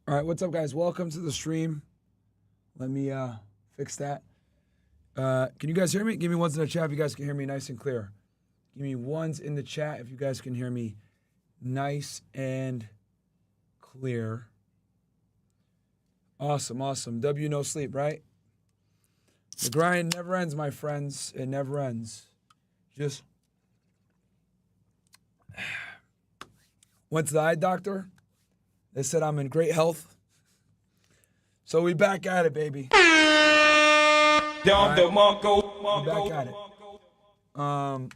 All right, what's up, guys? Welcome to the stream. Let me fix that. Can you guys hear me? Give me ones in the chat if you guys can hear me nice and clear. Give me ones in the chat if you guys can hear me nice and clear. Awesome, awesome. W no sleep, right? The grind never ends, my friends. It never ends. Just went to the eye doctor. They said I'm in great health. So we back at it, baby. Right. We back at it. I'm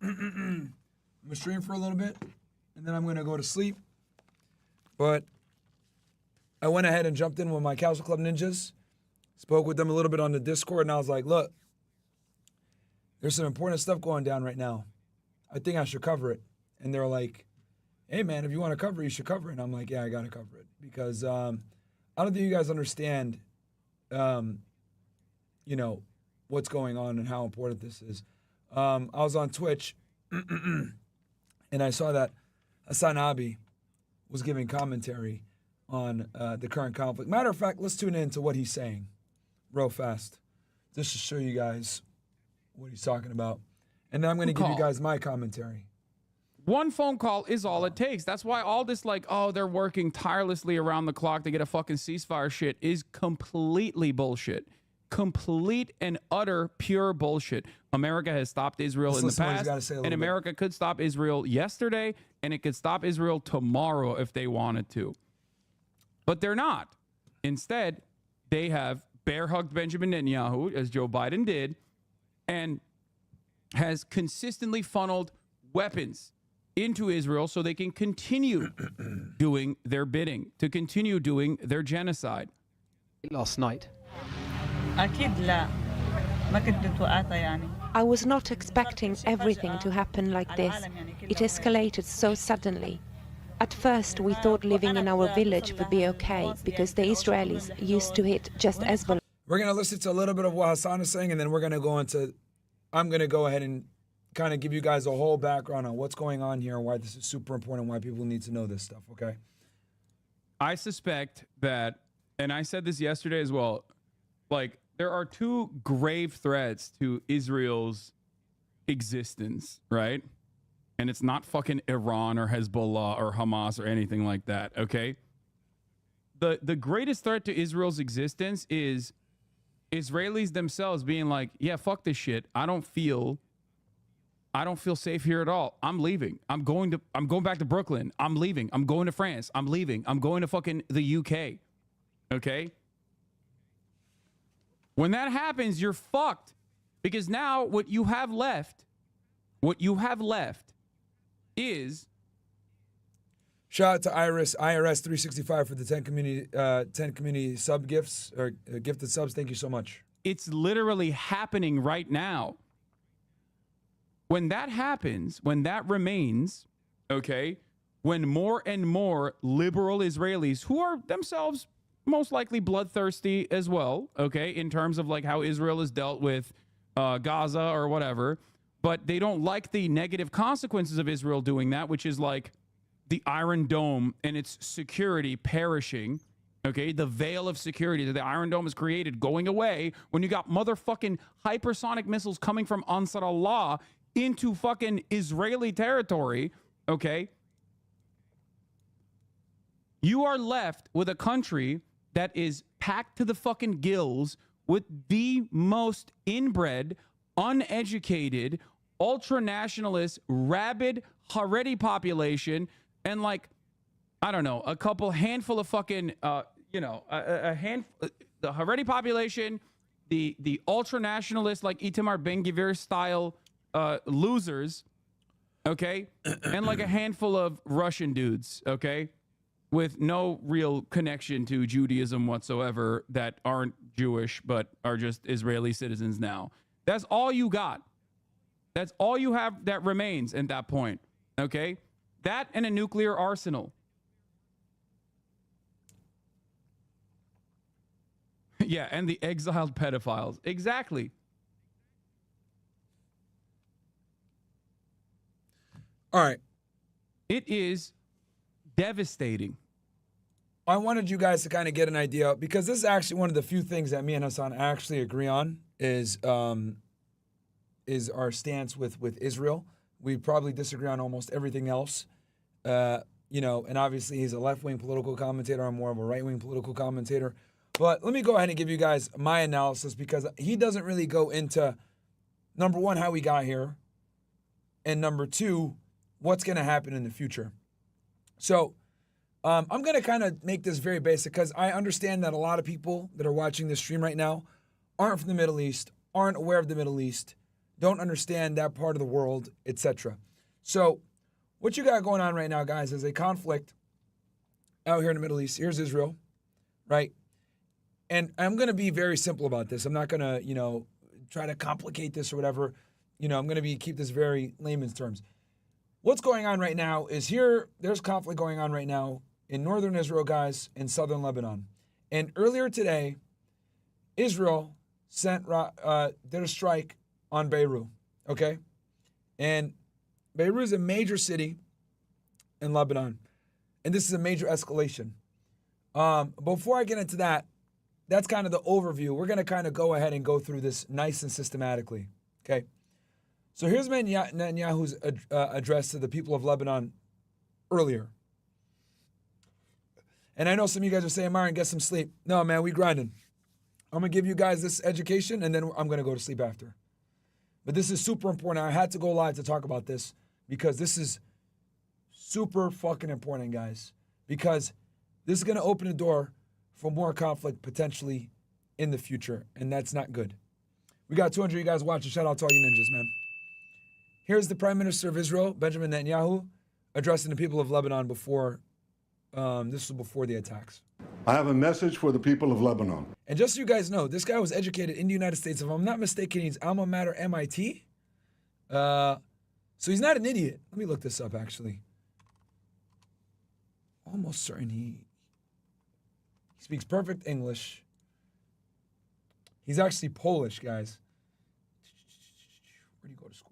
gonna stream for a little bit, and then I'm gonna go to sleep. But I went ahead and jumped in with my Council Club ninjas, spoke with them a little bit on the Discord, and I was like, look, there's some important stuff going down right now. I think I should cover it. And they're like, hey, man, if you want to cover it, you should cover it. And I'm like, yeah, I got to cover it. Because I don't think you guys understand, what's going on and how important this is. I was on Twitch, and I saw that Hasan was giving commentary on the current conflict. Matter of fact, let's tune in to what he's saying real fast, just to show you guys what he's talking about. And then I'm going to give you guys my commentary. One phone call is all it takes. That's why all this they're working tirelessly around the clock to get a fucking ceasefire shit is completely bullshit. Complete and utter pure bullshit. America has stopped Israel in the past, and America could stop Israel yesterday, and it could stop Israel tomorrow if they wanted to. But they're not. Instead, they have bear-hugged Benjamin Netanyahu, as Joe Biden did, and has consistently funneled weapons into Israel so they can continue doing their bidding, to continue doing their genocide. Last night. I was not expecting everything to happen like this. It escalated so suddenly. At first, we thought living in our village would be okay because the Israelis used to hit just Hezbollah. We're going to listen to a little bit of what Hasan is saying, and then we're going to go into, I'm going to go ahead and kind of give you guys a whole background on what's going on here and why this is super important, why people need to know this stuff, okay? I suspect that, and I said this yesterday as well, there are two grave threats to Israel's existence, right? And it's not fucking Iran or Hezbollah or Hamas or anything like that, okay? The greatest threat to Israel's existence is Israelis themselves being like, yeah, fuck this shit. I don't feel safe here at all. I'm leaving. I'm going back to Brooklyn. I'm leaving. I'm going to France. I'm leaving. I'm going to fucking the UK. Okay? When that happens, you're fucked. Because now what you have left is... Shout out to IRS 365 for the 10 community sub gifts or gifted subs. Thank you so much. It's literally happening right now. When that happens, when that remains, okay, when more and more liberal Israelis, who are themselves most likely bloodthirsty as well, okay, in terms of how Israel has dealt with Gaza or whatever, but they don't like the negative consequences of Israel doing that, which is the Iron Dome and its security perishing, okay, the veil of security that the Iron Dome has created going away when you got motherfucking hypersonic missiles coming from Ansar Allah into fucking Israeli territory, okay? You are left with a country that is packed to the fucking gills with the most inbred, uneducated, ultra-nationalist, rabid Haredi population, and I don't know, a handful of fucking, the Haredi population, the ultra-nationalist, Itamar Ben-Gvir style losers, okay, and a handful of Russian dudes, okay, with no real connection to Judaism whatsoever that aren't Jewish but are just Israeli citizens now. That's all you got. That's all you have that remains at that point, okay? That and a nuclear arsenal. Yeah, and the exiled pedophiles. Exactly. All right. It is devastating. I wanted you guys to kind of get an idea, because this is actually one of the few things that me and Hasan actually agree on is our stance with Israel. We probably disagree on almost everything else. And obviously he's a left-wing political commentator. I'm more of a right-wing political commentator. But let me go ahead and give you guys my analysis, because he doesn't really go into, number one, how we got here, and number two, what's going to happen in the future. So I'm going to kind of make this very basic, because I understand that a lot of people that are watching this stream right now aren't from the Middle East, aren't aware of the Middle East, don't understand that part of the world, etc. So what you got going on right now, guys, is a conflict out here in the Middle East. Here's Israel, right? And I'm going to be very simple about this. I'm not going to, try to complicate this or whatever. I'm going to keep this very layman's terms. What's going on right now is there's conflict going on right now in northern Israel, guys, in southern Lebanon. And earlier today, Israel did a strike on Beirut, okay? And Beirut is a major city in Lebanon, and this is a major escalation. Before I get into that, that's kind of the overview. We're going to kind of go ahead and go through this nice and systematically, okay? So here's Netanyahu's address to the people of Lebanon earlier. And I know some of you guys are saying, Myron, get some sleep. No, man, we grinding. I'm going to give you guys this education, and then I'm going to go to sleep after. But this is super important. I had to go live to talk about this, because this is super fucking important, guys. Because this is going to open the door for more conflict potentially in the future, and that's not good. We got 200 of you guys watching. Shout out to all you ninjas, man. Here's the Prime Minister of Israel, Benjamin Netanyahu, addressing the people of Lebanon before, this was before the attacks. I have a message for the people of Lebanon. And just so you guys know, this guy was educated in the United States. If I'm not mistaken, he's alma mater MIT. So he's not an idiot. Let me look this up, actually. Almost certain he speaks perfect English. He's actually Polish, guys. Where do you go to school?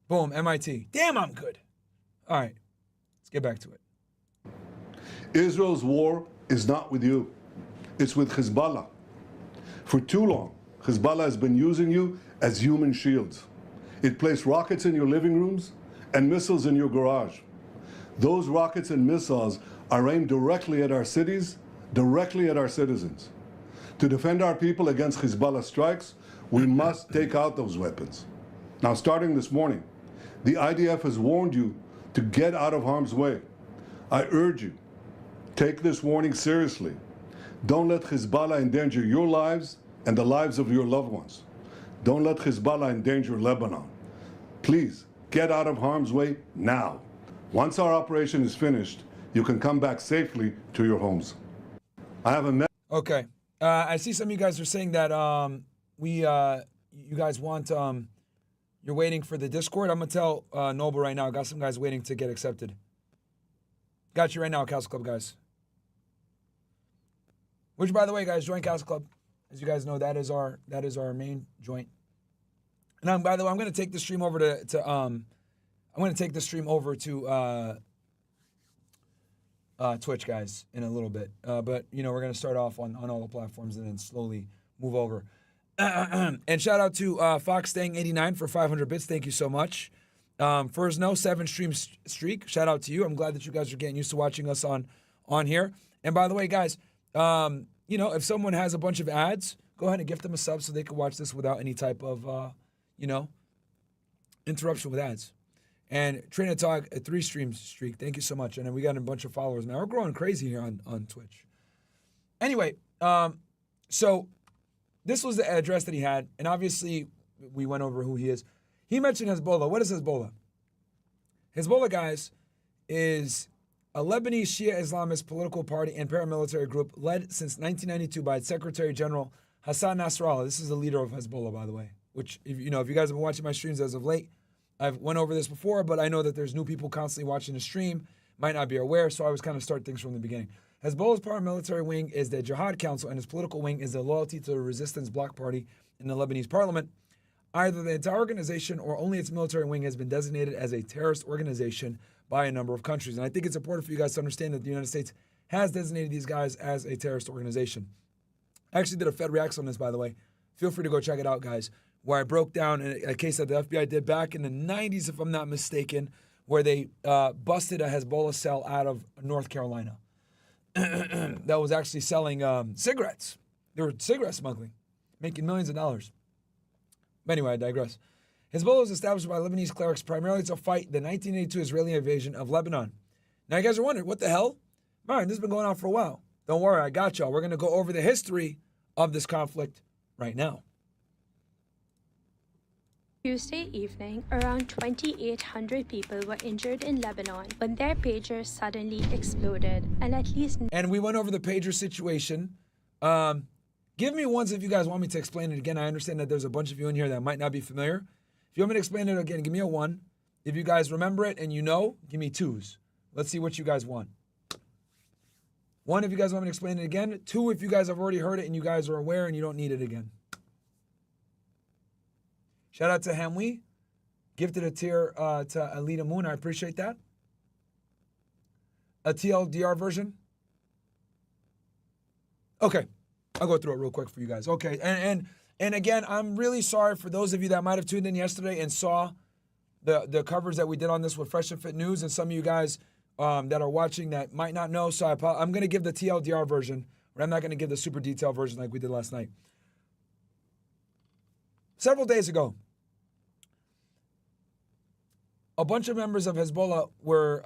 Boom, MIT. Damn, I'm good. All right, let's get back to it. Israel's war is not with you. It's with Hezbollah. For too long, Hezbollah has been using you as human shields. It placed rockets in your living rooms and missiles in your garage. Those rockets and missiles are aimed directly at our cities, directly at our citizens. To defend our people against Hezbollah strikes, we must take out those weapons. Now, starting this morning, the IDF has warned you to get out of harm's way. I urge you, take this warning seriously. Don't let Hezbollah endanger your lives and the lives of your loved ones. Don't let Hezbollah endanger Lebanon. Please, get out of harm's way now. Once our operation is finished, you can come back safely to your homes. I have a Okay. I see some of you guys are saying that you guys want, you're waiting for the Discord. I'm going to tell Noble right now. I got some guys waiting to get accepted. Got you right now, Castle Club guys. Which, by the way, guys, join Castle Club. As you guys know, that is our main joint. And by the way, I'm going to take the stream over to Twitch, guys, in a little bit. But we're going to start off on all the platforms and then slowly move over. And shout out to FoxStang89 for 500 bits. Thank you so much. Fursno, 7 stream streak. Shout out to you. I'm glad that you guys are getting used to watching us on here. And by the way, guys, if someone has a bunch of ads, go ahead and gift them a sub so they can watch this without any type of, interruption with ads. And Trina Talk, a 3 stream streak. Thank you so much. And then we got a bunch of followers now. We're growing crazy here on Twitch. Anyway, so this was the address that he had. And obviously, we went over who he is. He mentioned Hezbollah. What is Hezbollah? Hezbollah, guys, is a Lebanese Shia Islamist political party and paramilitary group led since 1992 by its Secretary General Hasan Nasrallah. This is the leader of Hezbollah, by the way, which, if you guys have been watching my streams as of late, I've went over this before, but I know that there's new people constantly watching the stream, might not be aware, so I always kind of start things from the beginning. Hezbollah's paramilitary wing is the Jihad Council, and its political wing is the Loyalty to the Resistance Bloc Party in the Lebanese parliament. Either the entire organization or only its military wing has been designated as a terrorist organization by a number of countries. And I think it's important for you guys to understand that the United States has designated these guys as a terrorist organization. I actually did a Fed Reacts on this, by the way. Feel free to go check it out, guys, where I broke down a case that the FBI did back in the 90s, if I'm not mistaken, where they busted a Hezbollah cell out of North Carolina that was actually selling cigarettes. They were cigarette smuggling, making millions of dollars. But anyway, I digress. Hezbollah was established by Lebanese clerics primarily to fight the 1982 Israeli invasion of Lebanon. Now, you guys are wondering, what the hell? Man, this has been going on for a while. Don't worry, I got y'all. We're going to go over the history of this conflict right now. Tuesday evening, around 2,800 people were injured in Lebanon when their pagers suddenly exploded, and at least... And we went over the pager situation. Give me ones if you guys want me to explain it again. I understand that there's a bunch of you in here that might not be familiar. If you want me to explain it again, give me a 1. If you guys remember it and you know, give me 2s. Let's see what you guys want. 1 if you guys want me to explain it again. 2 if you guys have already heard it and you guys are aware and you don't need it again. Shout out to Hamwi. Gifted a tier to Alita Moon. I appreciate that. A TLDR version. Okay. I'll go through it real quick for you guys. Okay. And again, I'm really sorry for those of you that might have tuned in yesterday and saw the coverage that we did on this with Fresh and Fit News, and some of you guys that are watching that might not know. So I'm going to give the TLDR version, but I'm not going to give the super detailed version like we did last night. Several days ago, a bunch of members of Hezbollah were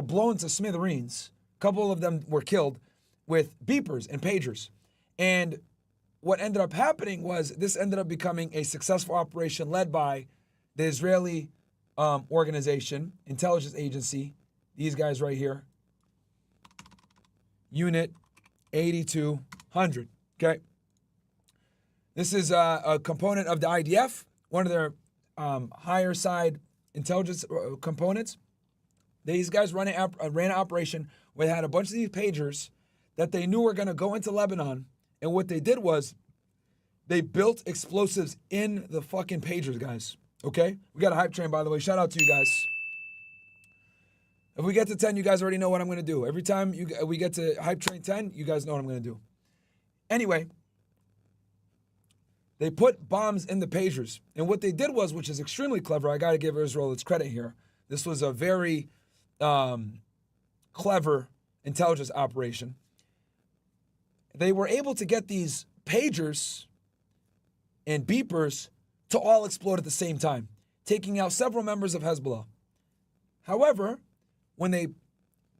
blown to smithereens. A couple of them were killed with beepers and pagers. And what ended up happening was this ended up becoming a successful operation led by the Israeli organization, intelligence agency, these guys right here, Unit 8200, okay? This is a component of the IDF, one of their higher side intelligence components. These guys ran an operation where they had a bunch of these pagers that they knew were going to go into Lebanon. And what they did was they built explosives in the fucking pagers, guys. Okay? We got a hype train, by the way. Shout out to you guys. If we get to 10, you guys already know what I'm going to do. Every time we get to hype train 10, you guys know what I'm going to do. Anyway, they put bombs in the pagers. And what they did was, which is extremely clever, I got to give Israel its credit here. This was a very clever intelligence operation. They were able to get these pagers and beepers to all explode at the same time, taking out several members of Hezbollah. However, when they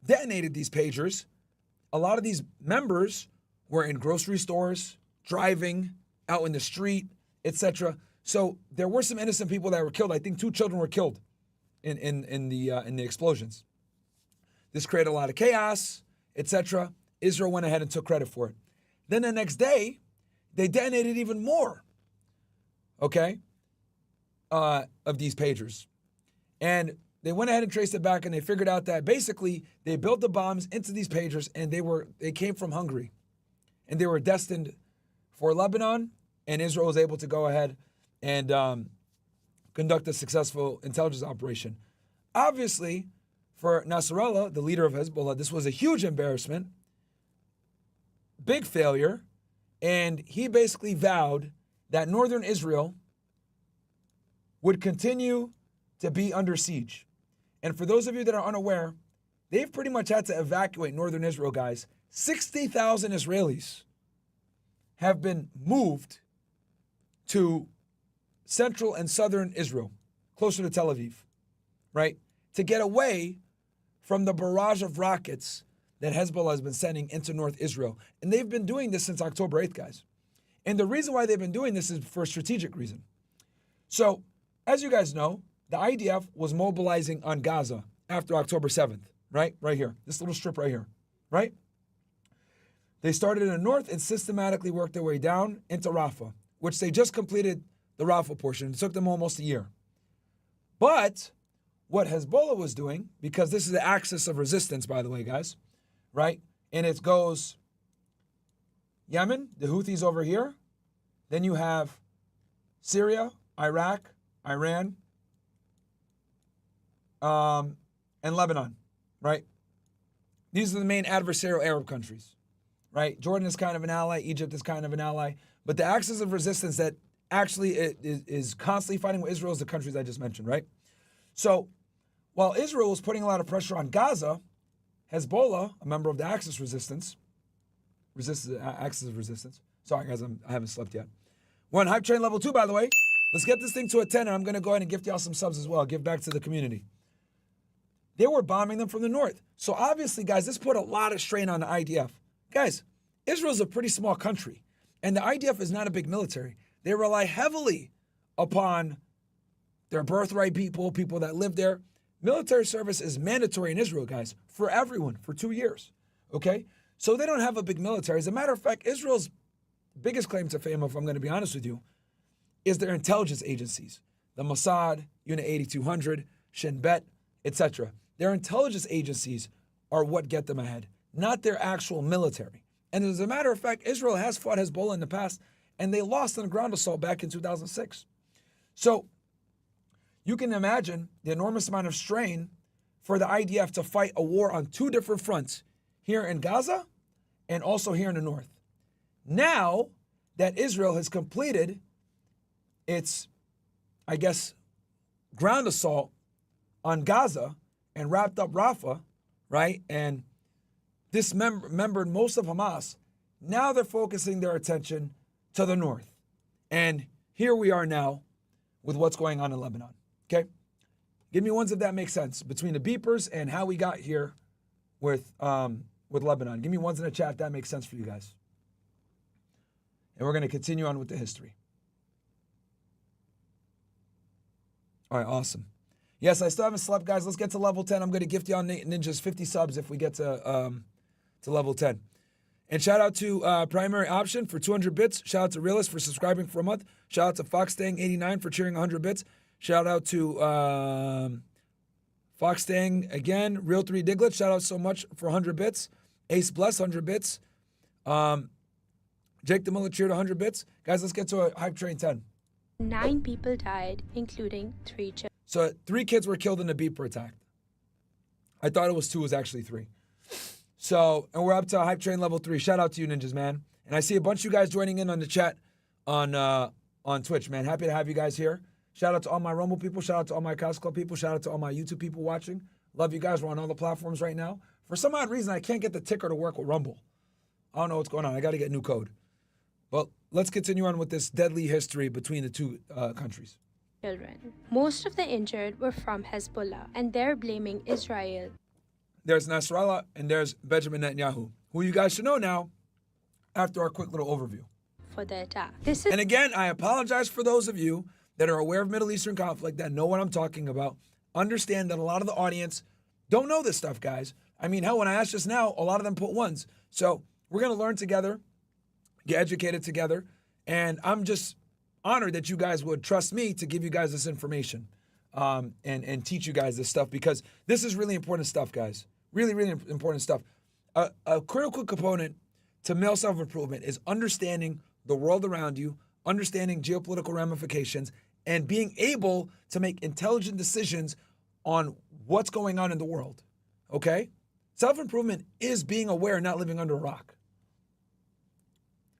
detonated these pagers, a lot of these members were in grocery stores, driving, out in the street, etc. So there were some innocent people that were killed. I think 2 children were killed in the explosions. This created a lot of chaos, etc. Israel went ahead and took credit for it. Then the next day, they detonated even more, okay, of these pagers. And they went ahead and traced it back, and they figured out that basically they built the bombs into these pagers, and they came from Hungary. And they were destined for Lebanon, and Israel was able to go ahead and conduct a successful intelligence operation. Obviously, for Nasrallah, the leader of Hezbollah, this was a huge embarrassment, big failure, and he basically vowed that northern Israel would continue to be under siege. And for those of you that are unaware, they've pretty much had to evacuate northern Israel, guys. 60,000 Israelis have been moved to central and southern Israel, closer to Tel Aviv, right? To get away from the barrage of rockets that Hezbollah has been sending into North Israel. And they've been doing this since October 8th, guys. And the reason why they've been doing this is for a strategic reason. So, as you guys know, the IDF was mobilizing on Gaza after October 7th, right? Right here, this little strip right here, right? They started in the north and systematically worked their way down into Rafah, which they just completed the Rafah portion. It took them almost a year. But what Hezbollah was doing, because this is the axis of resistance, by the way, guys, right? And it goes Yemen, the Houthis over here. Then you have Syria, Iraq, Iran, and Lebanon, right? These are the main adversarial Arab countries, right? Jordan is kind of an ally. Egypt is kind of an ally. But the axis of resistance that actually is constantly fighting with Israel is the countries I just mentioned, right? So while Israel was putting a lot of pressure on Gaza, Hezbollah, a member of the axis of resistance, sorry guys, I haven't slept yet. We're on Hype Train level 2, by the way. Let's get this thing to a 10, and I'm going to go ahead and gift y'all some subs as well. Give back to the community. They were bombing them from the north. So obviously, guys, this put a lot of strain on the IDF. Guys, Israel's a pretty small country, and the IDF is not a big military. They rely heavily upon their birthright people that live there. Military service is mandatory in Israel, guys, for everyone, for 2 years, okay? So they don't have a big military. As a matter of fact, Israel's biggest claim to fame, if I'm going to be honest with you, is their intelligence agencies. The Mossad, Unit 8200, Shin Bet, etc. Their intelligence agencies are what get them ahead, not their actual military. And as a matter of fact, Israel has fought Hezbollah in the past, and they lost on a ground assault back in 2006. So you can imagine the enormous amount of strain for the IDF to fight a war on 2 different fronts, here in Gaza and also here in the north. Now that Israel has completed its, I guess, ground assault on Gaza and wrapped up Rafah, right, and dismembered most of Hamas, now they're focusing their attention to the north. And here we are now with what's going on in Lebanon, okay? Give me ones if that makes sense, between the beepers and how we got here with Lebanon. Give me ones in the chat if that makes sense for you guys. And we're going to continue on with the history. All right, awesome. Yes, I still haven't slept, guys. Let's get to level 10. I'm going to gift y'all ninjas 50 subs if we get to level 10. And shout out to Primary Option for 200 bits. Shout out to Realist for subscribing for a month. Shout out to FoxDang89 for cheering 100 bits. Shout out to FoxDang again. Real3 Diglett, shout out so much for 100 bits. Ace Bless, 100 bits. Jake the Mullet cheered 100 bits. Guys, let's get to a Hype Train 10. 9 people died, including 3 children. So 3 kids were killed in the beeper attack. I thought it was 2, it was actually 3. So, and we're up to Hype Train level 3. Shout out to you, ninjas, man. And I see a bunch of you guys joining in on the chat on Twitch, man. Happy to have you guys here. Shout out to all my Rumble people. Shout out to all my Couch Club people. Shout out to all my YouTube people watching. Love you guys. We're on all the platforms right now. For some odd reason, I can't get the ticker to work with Rumble. I don't know what's going on. I got to get new code. But let's continue on with this deadly history between the 2 countries. Children. Most of the injured were from Hezbollah, and they're blaming Israel. There's Nasrallah and there's Benjamin Netanyahu, who you guys should know now after our quick little overview. For the attack. And again, I apologize for those of you that are aware of Middle Eastern conflict, that know what I'm talking about. Understand that a lot of the audience don't know this stuff, guys. I mean, hell, when I asked just now, a lot of them put 1s. So we're going to learn together, get educated together, and I'm just honored that you guys would trust me to give you guys this information and teach you guys this stuff, because this is really important stuff, guys. Really, really important stuff. A critical component to male self-improvement is understanding the world around you, understanding geopolitical ramifications, and being able to make intelligent decisions on what's going on in the world, okay? Self-improvement is being aware, not living under a rock.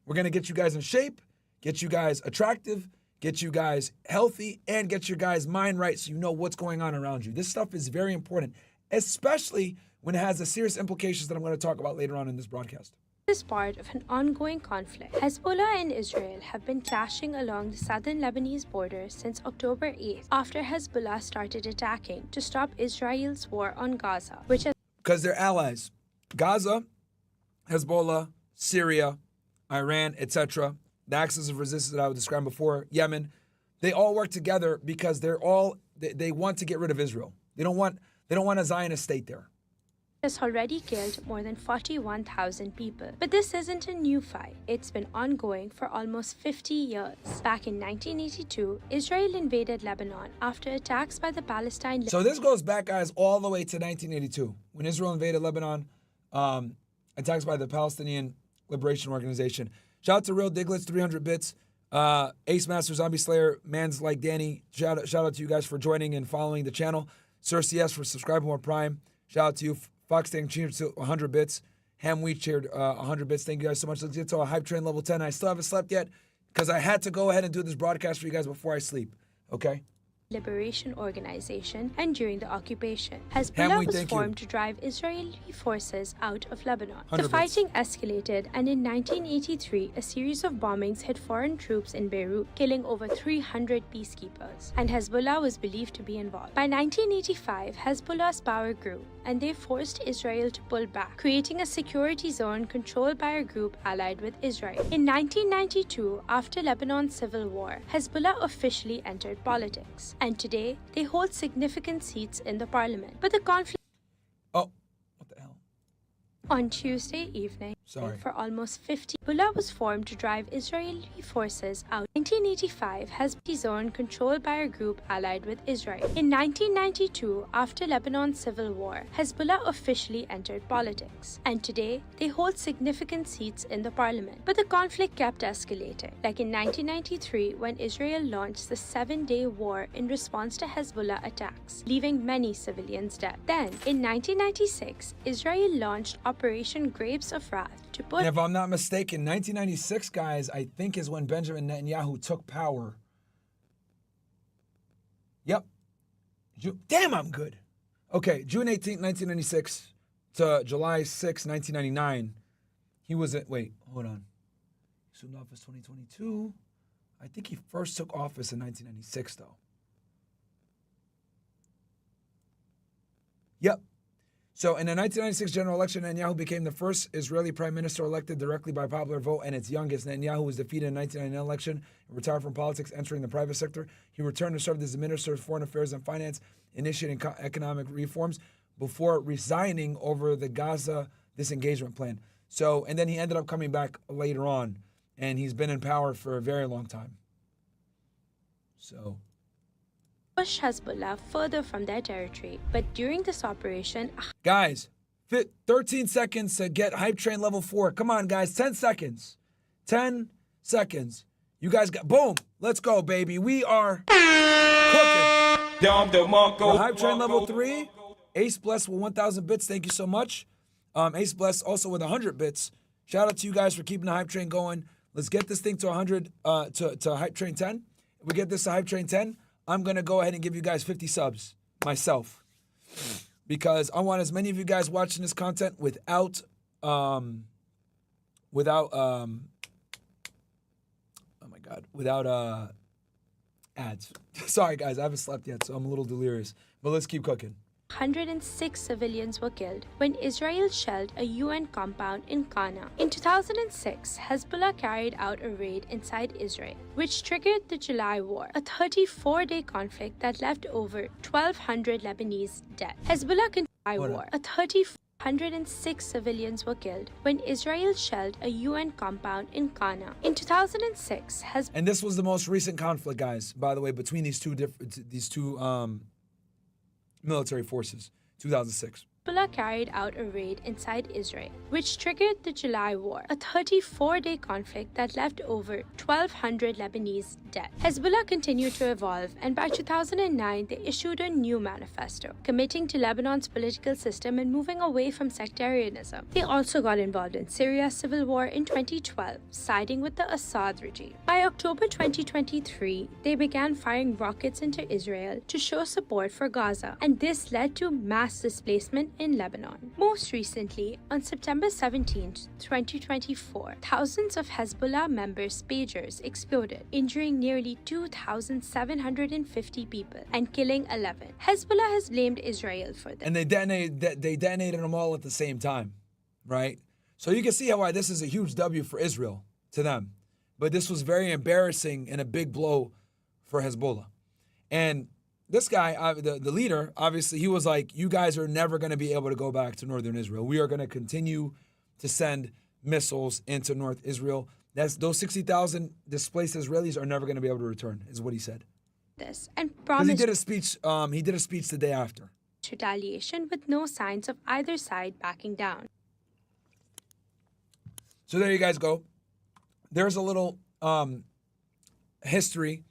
We're going to get you guys in shape, get you guys attractive, get you guys healthy, and get your guys' mind right so you know what's going on around you. This stuff is very important, especially when it has the serious implications that I'm going to talk about later on in this broadcast. This is part of an ongoing conflict. Hezbollah and Israel have been clashing along the southern Lebanese border since October 8th, after Hezbollah started attacking to stop Israel's war on Gaza, which has... Because they're allies. Gaza, Hezbollah, Syria, Iran, etc., the axis of resistance that I was describing before, Yemen, they all work together because they want to get rid of Israel. They don't want a Zionist state there. Has already killed more than 41,000 people. But this isn't a new fight. It's been ongoing for almost 50 years. Back in 1982, Israel invaded Lebanon after attacks by the Palestine... So this goes back, guys, all the way to 1982, when Israel invaded Lebanon, attacks by the Palestinian Liberation Organization. Shout out to Real Diglets, 300 bits. Ace Master, Zombie Slayer, Mans Like Danny, shout out to you guys for joining and following the channel. Cersei S for subscribing more Prime. Shout out to you. Fox Tang cheered to 100 bits. Ham Wheat cheered 100 bits. Thank you guys so much. Let's get to a hype train level 10. I still haven't slept yet because I had to go ahead and do this broadcast for you guys before I sleep. Okay? Liberation Organization and during the occupation. Hezbollah was formed to drive Israeli forces out of Lebanon. The fighting escalated, and in 1983, a series of bombings hit foreign troops in Beirut, killing over 300 peacekeepers, and Hezbollah was believed to be involved. By 1985, Hezbollah's power grew, and they forced Israel to pull back, creating a security zone controlled by a group allied with Israel. In 1992, after Lebanon's civil war, Hezbollah officially entered politics, and today they hold significant seats in the parliament. But the conflict on Tuesday evening, for almost 50, Hezbollah was formed to drive Israeli forces out. In 1985, Hezbollah zone controlled by a group allied with Israel. In 1992, after Lebanon's civil war, Hezbollah officially entered politics, and today they hold significant seats in the parliament. But the conflict kept escalating, like in 1993 when Israel launched the 7-day war in response to Hezbollah attacks, leaving many civilians dead. Then, in 1996, Israel launched Operation Grapes of Wrath to put... And if I'm not mistaken, 1996, guys, I think is when Benjamin Netanyahu took power. Yep. Damn, I'm good. Okay, June 18th, 1996 to July 6, 1999. He was at... Wait, hold on. He assumed office 2022. I think he first took office in 1996, though. Yep. So in the 1996 general election, Netanyahu became the first Israeli prime minister elected directly by popular vote and its youngest. Netanyahu was defeated in the 1999 election and retired from politics, entering the private sector. He returned to serve as the Minister of Foreign Affairs and Finance, initiating economic reforms before resigning over the Gaza disengagement plan. So, and then he ended up coming back later on, and he's been in power for a very long time. So... push Hezbollah further from their territory. But during this operation... Guys, 13 seconds to get hype train level 4. Come on, guys. 10 seconds. 10 seconds. You guys got... Boom. Let's go, baby. We are cooking. The hype train level 3. Ace Bless with 1,000 bits. Thank you so much. Ace Bless also with 100 bits. Shout out to you guys for keeping the hype train going. Let's get this thing to 100, to hype train 10. If we get this to hype train 10, I'm going to go ahead and give you guys 50 subs myself, because I want as many of you guys watching this content without ads. Sorry, guys, I haven't slept yet, so I'm a little delirious, but let's keep cooking. 106 civilians were killed when Israel shelled a UN compound in Ghana. In 2006, Hezbollah carried out a raid inside Israel, which triggered the July War, a 34-day conflict that left over 1,200 Lebanese dead. Hezbollah continued war. 106 civilians were killed when Israel shelled a UN compound in Ghana. In 2006, and this was the most recent conflict, guys, by the way, between these two military forces, 2006. Hezbollah carried out a raid inside Israel, which triggered the July War, a 34-day conflict that left over 1,200 Lebanese dead. Hezbollah continued to evolve, and by 2009, they issued a new manifesto, committing to Lebanon's political system and moving away from sectarianism. They also got involved in Syria's civil war in 2012, siding with the Assad regime. By October 2023, they began firing rockets into Israel to show support for Gaza, and this led to mass displacement in Lebanon. Most recently, on September 17, 2024, thousands of Hezbollah members' pagers exploded, injuring nearly 2,750 people and killing 11. Hezbollah has blamed Israel for this. And they detonated them all at the same time, right? So you can see why this is a huge W for Israel to them. But this was very embarrassing and a big blow for Hezbollah. And this guy, the leader, obviously, he was like, you guys are never going to be able to go back to northern Israel. We are going to continue to send missiles into North Israel. Those 60,000 displaced Israelis are never going to be able to return, is what he said. This and promised he did a speech the day after. Retaliation with no signs of either side backing down. So there you guys go. There's a little history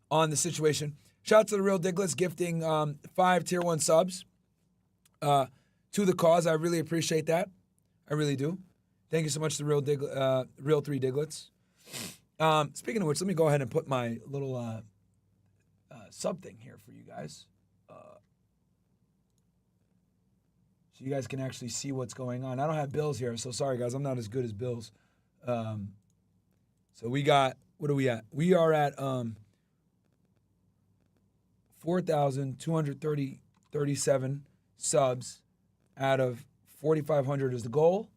on the situation. Shout out to the Real Diglets gifting 5 Tier 1 subs to the cause. I really appreciate that. I really do. Thank you so much to Real 3 Diglets. Speaking of which, let me go ahead and put my little sub thing here for you guys. So you guys can actually see what's going on. I don't have Bills here, so sorry, guys. I'm not as good as Bills. So we got, what are we at? We are at 4,237 subs out of 4,500 is the goal.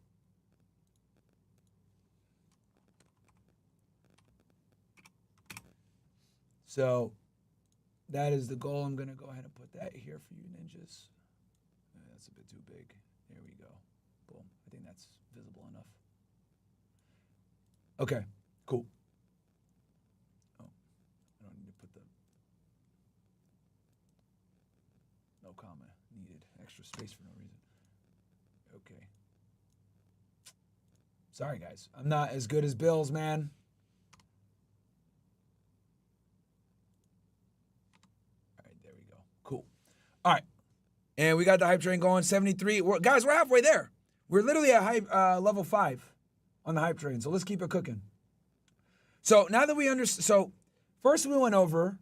So that is the goal. I'm going to go ahead and put that here for you ninjas. That's a bit too big. There we go. Boom. I think that's visible enough. Okay, cool. Oh, I don't need to put the no comma needed. Extra space for no reason. Okay. Sorry, guys. I'm not as good as Bills, man. Cool. All right. And we got the hype train going. 73. Guys, we're halfway there. We're literally at hype, level 5 on the hype train. So let's keep it cooking. So now that we understand. So first we went over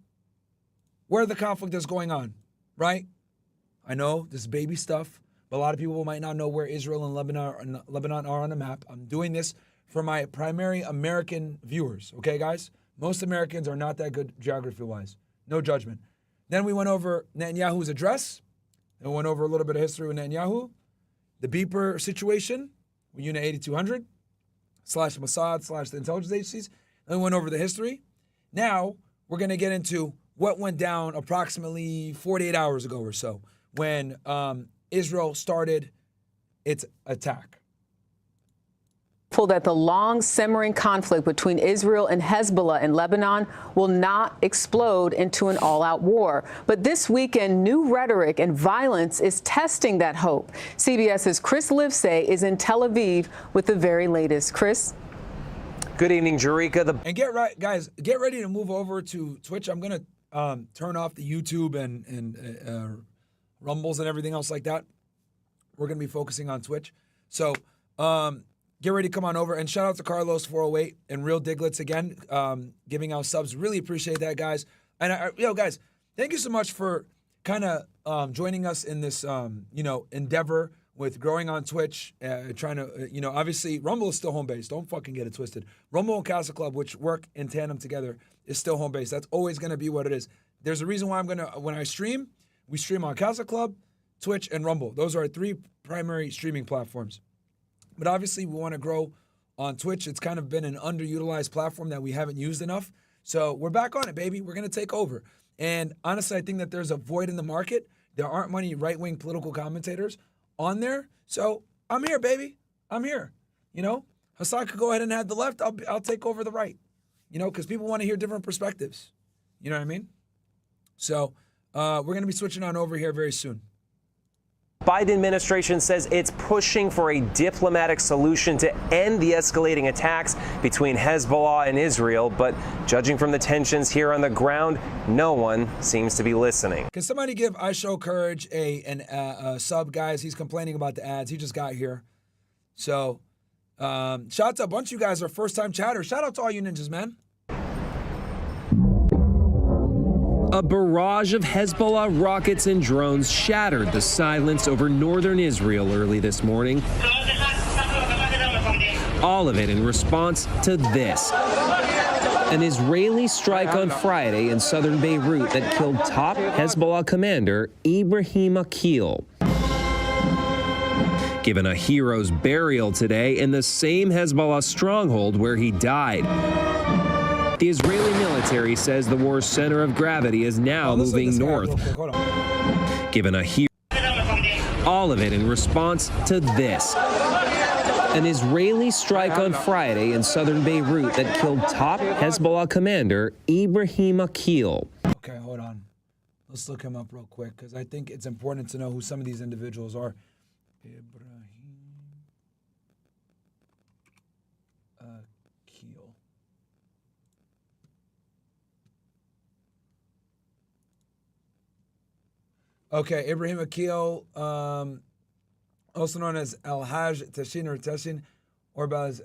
where the conflict is going on, right? I know this is baby stuff, but a lot of people might not know where Israel and Lebanon are on the map. I'm doing this for my primary American viewers. Okay, guys? Most Americans are not that good geography-wise. No judgment. Then we went over Netanyahu's address. Then we went over a little bit of history with Netanyahu. The beeper situation with Unit 8200 / Mossad / the intelligence agencies. Then we went over the history. Now we're going to get into what went down approximately 48 hours ago or so when Israel started its attack. That the long simmering conflict between Israel and Hezbollah in Lebanon will not explode into an all-out war. But this weekend, new rhetoric and violence is testing that hope. CBS's Chris Livesay is in Tel Aviv with the very latest. Chris? Good evening, Jerika. And get right, guys, get ready to move over to Twitch. I'm going to turn off the YouTube and Rumbles and everything else like that. We're going to be focusing on Twitch. So, get ready to come on over. And shout out to Carlos408 and Real Diglets again, giving out subs. Really appreciate that, guys. And, guys, thank you so much for kind of joining us in this, endeavor with growing on Twitch, trying to, obviously, Rumble is still home base. Don't fucking get it twisted. Rumble and Casa Club, which work in tandem together, is still home base. That's always going to be what it is. There's a reason why when I stream, we stream on Casa Club, Twitch, and Rumble. Those are our 3 primary streaming platforms. But obviously, we want to grow on Twitch. It's kind of been an underutilized platform that we haven't used enough. So we're back on it, baby. We're going to take over. And honestly, I think that there's a void in the market. There aren't many right-wing political commentators on there. So I'm here, baby. I'm here. Hasan could go ahead and have the left. I'll take over the right. Because people want to hear different perspectives. You know what I mean? So we're going to be switching on over here very soon. Biden administration says it's pushing for a diplomatic solution to end the escalating attacks between Hezbollah and Israel. But judging from the tensions here on the ground, no one seems to be listening. Can somebody give I Show Courage a sub, guys? He's complaining about the ads. He just got here. So shout out to a bunch of you guys are first-time chatters. Shout out to all you ninjas, man. A barrage of Hezbollah rockets and drones shattered the silence over northern Israel early this morning. All of it in response to this. An Israeli strike on Friday in southern Beirut that killed top Hezbollah commander Ibrahim Aqil. Given a hero's burial today in the same Hezbollah stronghold where he died. The Israeli military says the war's center of gravity is now moving north. Given a hero, all of it in response to this. An Israeli strike on Friday in southern Beirut that killed top Hezbollah commander Ibrahim Aqil. Okay, hold on. Let's look him up real quick because I think it's important to know who some of these individuals are. Ibrahim Aqil. Okay, Ibrahim Aqil, also known as Al-Hajj Tashin or Tashin, or as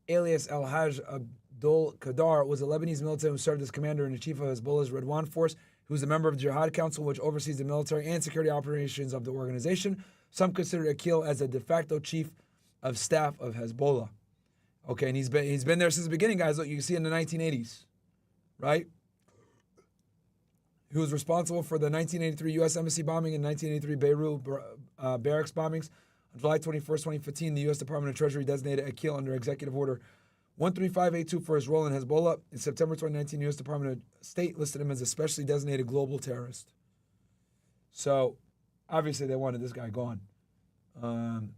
alias Al-Hajj Abdul Qadar, was a Lebanese military who served as commander and chief of Hezbollah's Redwan force, who is a member of the Jihad Council, which oversees the military and security operations of the organization. Some consider Aqil as a de facto chief of staff of Hezbollah. Okay, and he's been there since the beginning, guys. Look, you can see in the 1980s, right? He was responsible for the 1983 U.S. Embassy bombing and 1983 Beirut barracks bombings. On July 21st, 2015, the U.S. Department of Treasury designated Aqil under Executive Order 13582 for his role in Hezbollah. In September 2019, the U.S. Department of State listed him as a specially designated global terrorist. So, obviously, they wanted this guy gone. And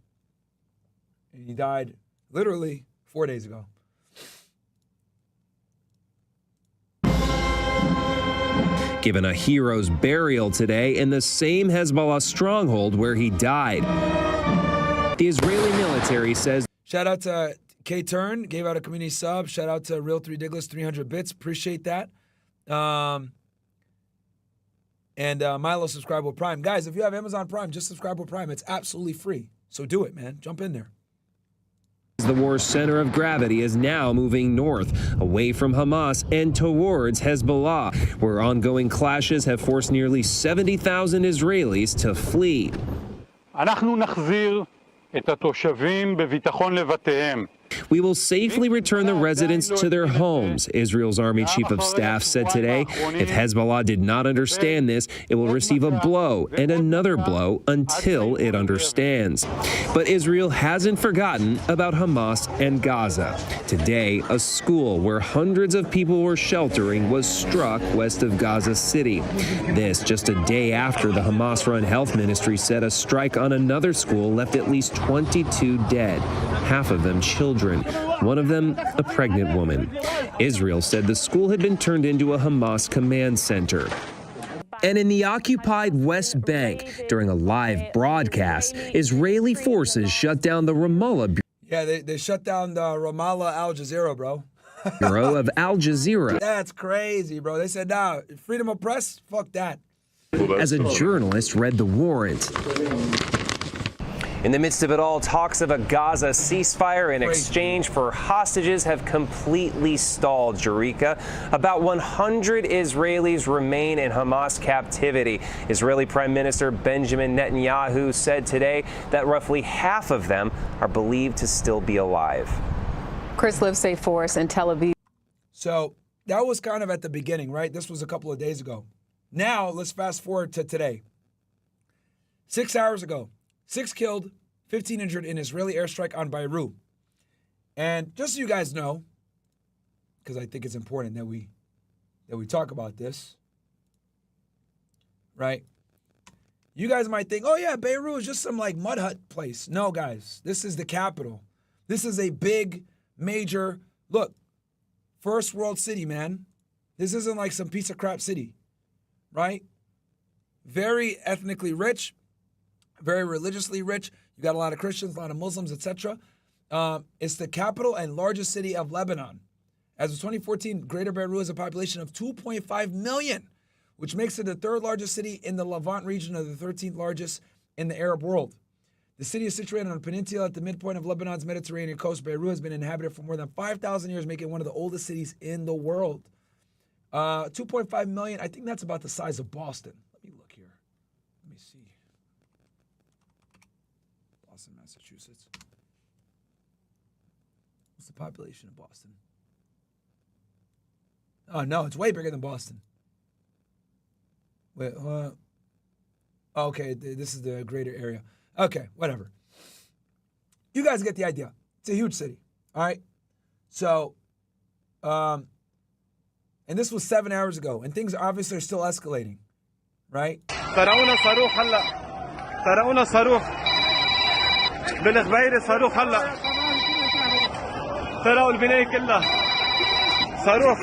he died literally 4 days ago. Given a hero's burial today in the same Hezbollah stronghold where he died. The Israeli military says... Shout out to K Turn, gave out a community sub. Shout out to Real 3 Digless, 300 bits. Appreciate that. And Milo, subscribe with Prime. Guys, if you have Amazon Prime, just subscribe with Prime. It's absolutely free. So do it, man. Jump in there. The war's center of gravity is now moving north, away from Hamas and towards Hezbollah, where ongoing clashes have forced nearly 70,000 Israelis to flee. אנחנו נחזיר את התושבים בביטחון לבתיהם. We will safely return the residents to their homes, Israel's Army Chief of Staff said today. If Hezbollah did not understand this, it will receive a blow and another blow until it understands. But Israel hasn't forgotten about Hamas and Gaza. Today, a school where hundreds of people were sheltering was struck west of Gaza City. This just a day after the Hamas-run health ministry said a strike on another school left at least 22 dead, half of them children. One of them, a pregnant woman. Israel said the school had been turned into a Hamas command center. And in the occupied West Bank, during a live broadcast, Israeli forces shut down the Ramallah Yeah, they shut down the Ramallah Al Jazeera, bro. Bureau of Al Jazeera. That's crazy, bro. They said, nah, freedom of press? Fuck that. As a journalist read the warrant. In the midst of it all, talks of a Gaza ceasefire in exchange for hostages have completely stalled, Jarika. About 100 Israelis remain in Hamas captivity. Israeli Prime Minister Benjamin Netanyahu said today that roughly half of them are believed to still be alive. Chris Livesay for us in Tel Aviv. So that was kind of at the beginning, right? This was a couple of days ago. Now, let's fast forward to today. 6 hours ago. 6 killed, 15 injured in Israeli airstrike on Beirut. And just so you guys know, because I think it's important that we talk about this, right? You guys might think, oh yeah, Beirut is just some like mud hut place. No, guys, this is the capital. This is a big, major, look, first world city, man. This isn't like some piece of crap city, right? Very ethnically rich. Very religiously rich. You got a lot of Christians, a lot of Muslims, etc. It's the capital and largest city of Lebanon. As of 2014, Greater Beirut has a population of 2.5 million, which makes it the 3rd largest city in the Levant region and the 13th largest in the Arab world. The city is situated on a peninsula at the midpoint of Lebanon's Mediterranean coast. Beirut has been inhabited for more than 5,000 years, making it one of the oldest cities in the world. 2.5 million, I think that's about the size of Boston. Let me look here. Let me see. Boston, Massachusetts. What's the population of Boston? Oh, no, it's way bigger than Boston. Wait, okay, this is the greater area. Okay, whatever. You guys get the idea. It's a huge city, all right? So, and this was 7 hours ago, and things obviously are still escalating, right? بالغبيرة صاروخ هلا سرقوا البناية كلها صاروخ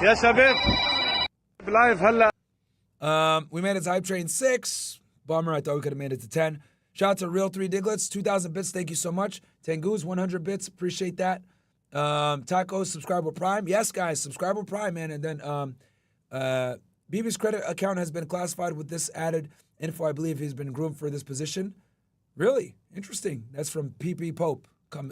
يا شباب بلايف هلا. We made it to Hype Train 6. Bummer, I thought we could have made it to 10. Shout out to Real 3 Diglets, 2,000 bits, thank you so much. Tengu's 100 bits, appreciate that. Tacos, subscribe with Prime. Yes, guys, subscribe with Prime, man. And then BB's credit account has been classified with this added info, I believe he's been groomed for this position. Really? Interesting. That's from PP Pope.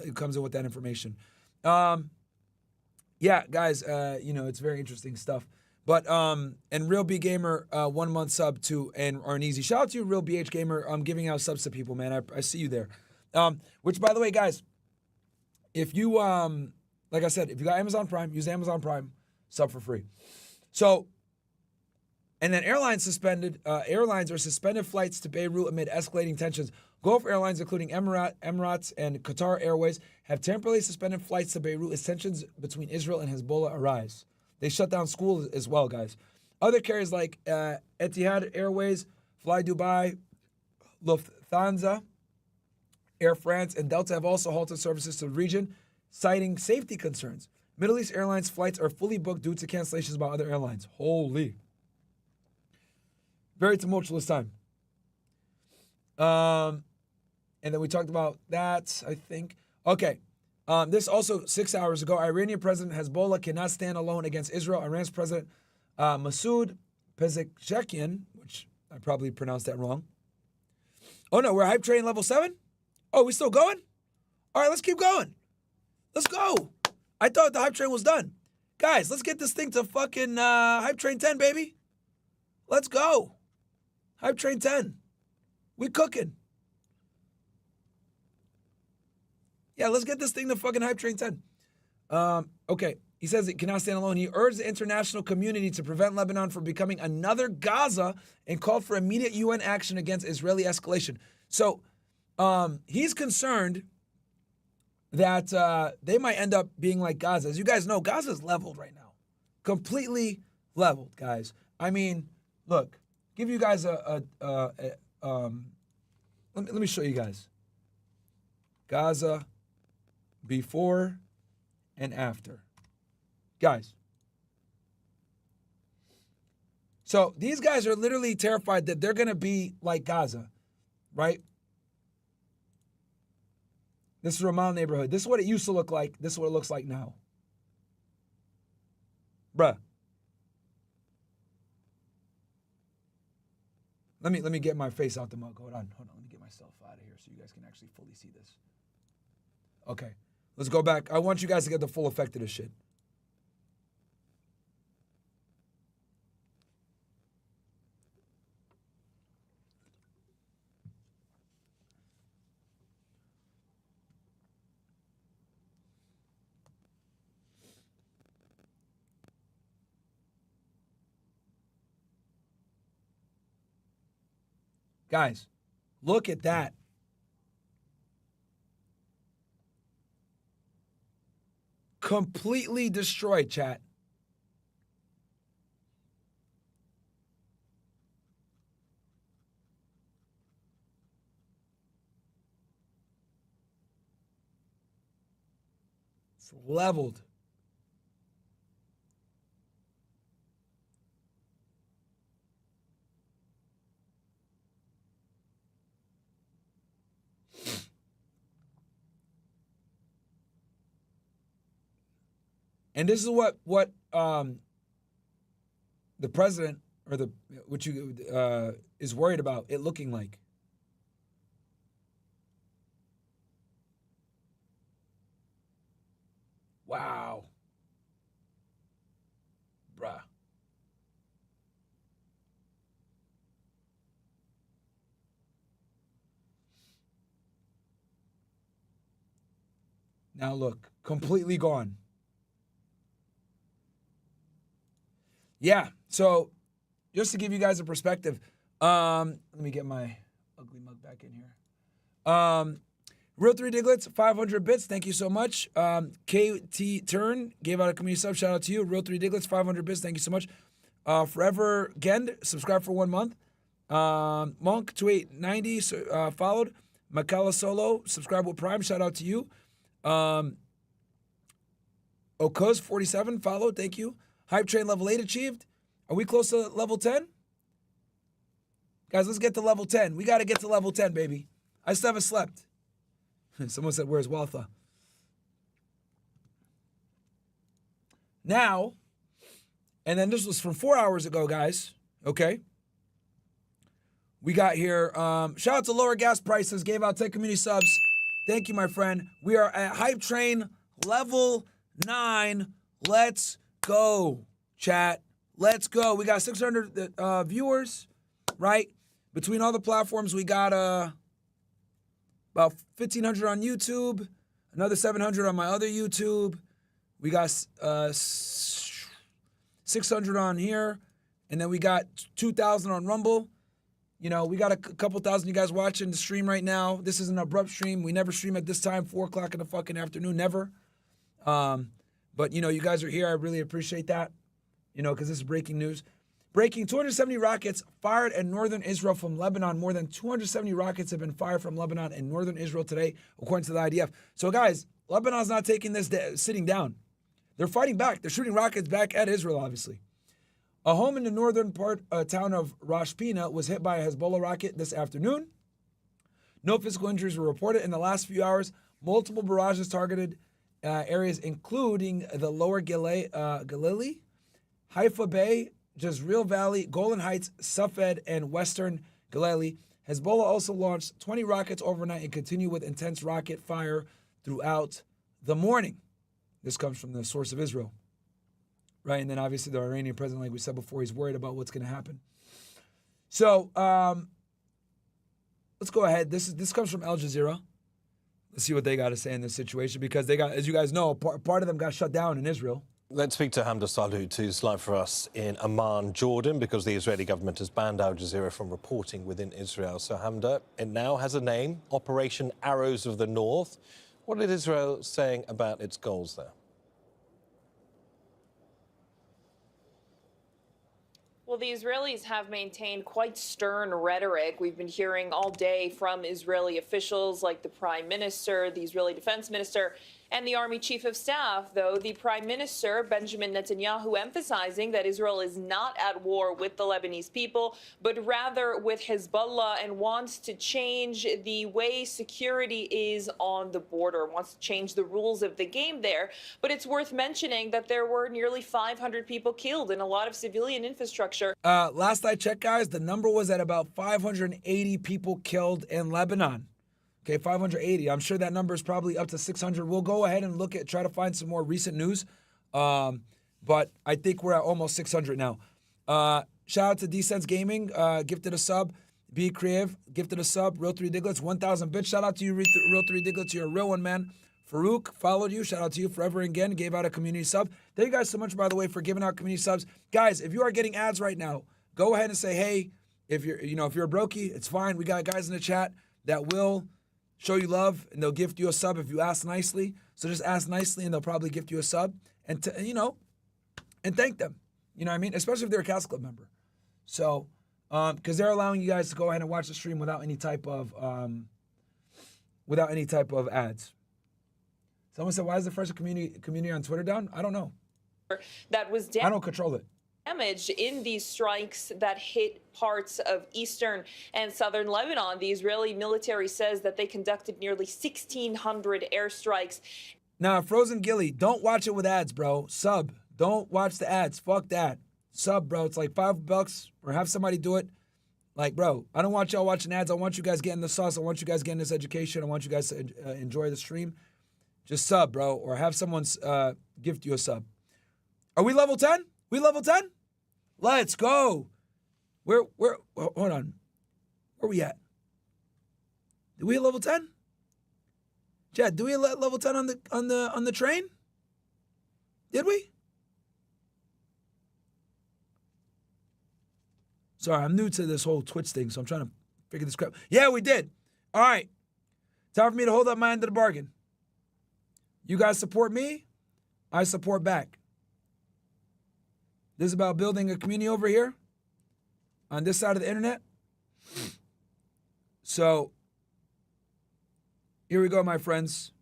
It comes in with that information. Yeah, guys, it's very interesting stuff. But, and Real B Gamer, 1 month sub to, and Arneezy. Shout out to you, Real BH Gamer. I'm giving out subs to people, man. I see you there. Which, by the way, guys, if you, like I said, if you got Amazon Prime, use Amazon Prime, sub for free. So, and then airlines are suspended flights to Beirut amid escalating tensions. Gulf Airlines, including Emirates and Qatar Airways, have temporarily suspended flights to Beirut as tensions between Israel and Hezbollah arise. They shut down schools as well, guys. Other carriers like Etihad Airways, Fly Dubai, Lufthansa, Air France, and Delta have also halted services to the region, citing safety concerns. Middle East Airlines flights are fully booked due to cancellations by other airlines. Holy. Very tumultuous time. And then we talked about that, I think. Okay. This also 6 hours ago. Iranian President Hezbollah cannot stand alone against Israel. Iran's President Masoud Pezeshkian, which I probably pronounced that wrong. Oh, no, we're hype train level 7? Oh, we still going? All right, let's keep going. Let's go. I thought the hype train was done. Guys, let's get this thing to fucking hype train 10, baby. Let's go. Hype train 10. We cooking. Yeah, let's get this thing to fucking hype train 10. Okay, he says it cannot stand alone. He urged the international community to prevent Lebanon from becoming another Gaza and called for immediate UN action against Israeli escalation. So he's concerned that they might end up being like Gaza. As you guys know, Gaza's leveled right now. Completely leveled, guys. I mean, look, give you guys let me show you guys. Gaza before and after. Guys. So these guys are literally terrified that they're going to be like Gaza, right? This is Ramal neighborhood. This is what it used to look like. This is what it looks like now. Bruh. Let me get my face out the mug. Hold on. Let me get myself out of here so you guys can actually fully see this. Okay. Let's go back. I want you guys to get the full effect of this shit. Guys, look at that. Completely destroyed, chat. It's leveled. And this is what the president or is worried about it looking like. Wow. Bruh. Now look, completely gone. Yeah, so just to give you guys a perspective, let me get my ugly mug back in here. Real 3 Diglets, 500 bits, thank you so much. KT Turn gave out a community sub, shout out to you. Real 3 Diglets, 500 bits, thank you so much. Forever Gend, subscribe for 1 month. Monk 2890 followed. Makala Solo, subscribe with Prime, shout out to you. Okuz 47 followed, thank you. Hype Train level 8 achieved. Are we close to level 10? Guys, let's get to level 10. We got to get to level 10, baby. I still haven't slept. Someone said, where's Waltha? Now, and then this was from 4 hours ago, guys, okay? We got here, shout out to lower gas prices, gave out 10 community subs. Thank you, my friend. We are at Hype Train level 9. Let's go, chat. Let's go. We got 600 viewers, right? Between all the platforms, we got about 1,500 on YouTube, another 700 on my other YouTube. We got 600 on here, and then we got 2,000 on Rumble. You know, we got a couple thousand you guys watching the stream right now. This is an abrupt stream. We never stream at this time, 4 o'clock in the fucking afternoon, never. But, you know, you guys are here. I really appreciate that, you know, because this is breaking news. Breaking 270 rockets fired in northern Israel from Lebanon. More than 270 rockets have been fired from Lebanon and northern Israel today, according to the IDF. So, guys, Lebanon's not taking this sitting down. They're fighting back. They're shooting rockets back at Israel, obviously. A home in the northern town of Rosh Pina was hit by a Hezbollah rocket this afternoon. No physical injuries were reported in the last few hours. Multiple barrages targeted areas, including the lower Galilee, Haifa Bay, Jezreel Valley, Golan Heights, Safed, and western Galilee. Hezbollah also launched 20 rockets overnight and continued with intense rocket fire throughout the morning. This comes from the source of Israel. Right, and then obviously the Iranian president, like we said before, he's worried about what's going to happen. So let's go ahead. This comes from Al Jazeera. Let's see what they got to say in this situation, because they got, as you guys know, part of them got shut down in Israel. Let's speak to Hamda Salut, who's live for us in Amman, Jordan, because the Israeli government has banned Al Jazeera from reporting within Israel. So Hamda, it now has a name, Operation Arrows of the North. What is Israel saying about its goals there? Well, the Israelis have maintained quite stern rhetoric. We've been hearing all day from Israeli officials like the Prime Minister, the Israeli Defense Minister, and the Army Chief of Staff, though the Prime Minister, Benjamin Netanyahu, emphasizing that Israel is not at war with the Lebanese people, but rather with Hezbollah, and wants to change the way security is on the border, wants to change the rules of the game there. But it's worth mentioning that there were nearly 500 people killed and a lot of civilian infrastructure. Last I checked, guys, the number was at about 580 people killed in Lebanon. Okay, 580. I'm sure that number is probably up to 600. We'll go ahead and try to find some more recent news. But I think we're at almost 600 now. Shout out to D-Sense Gaming, gifted a sub. Be Creative, gifted a sub. Real 3 Diglets, 1,000 bits. Shout out to you, Real 3 Diglets. You're a real one, man. Farouk followed you. Shout out to you. Forever Again gave out a community sub. Thank you guys so much, by the way, for giving out community subs. Guys, if you are getting ads right now, go ahead and say, hey, if you're a brokey, it's fine. We got guys in the chat that will show you love, and they'll gift you a sub if you ask nicely. So just ask nicely, and they'll probably gift you a sub, and and thank them. You know what I mean? Especially if they're a Cast Club member. So, because they're allowing you guys to go ahead and watch the stream without any type of ads. Someone said, "Why is the first community on Twitter down?" I don't know. That was I don't control it. Damage in these strikes that hit parts of eastern and southern Lebanon. The Israeli military says that they conducted nearly 1,600 airstrikes. Now, Frozen Gilly, don't watch it with ads, bro. Sub. Don't watch the ads. Fuck that. Sub, bro. It's like $5 or have somebody do it. Like, bro, I don't want y'all watching ads. I want you guys getting the sauce. I want you guys getting this education. I want you guys to enjoy the stream. Just sub, bro, or have someone gift you a sub. Are we level 10? We level 10? Let's go. Hold on. Where we at? Did we hit level 10? Chad, do we hit level 10 on the train? Did we? Sorry, I'm new to this whole Twitch thing, so I'm trying to figure this crap. Yeah, we did. All right. Time for me to hold up my end of the bargain. You guys support me, I support back. This is about building a community over here on this side of the internet. So here we go, my friends.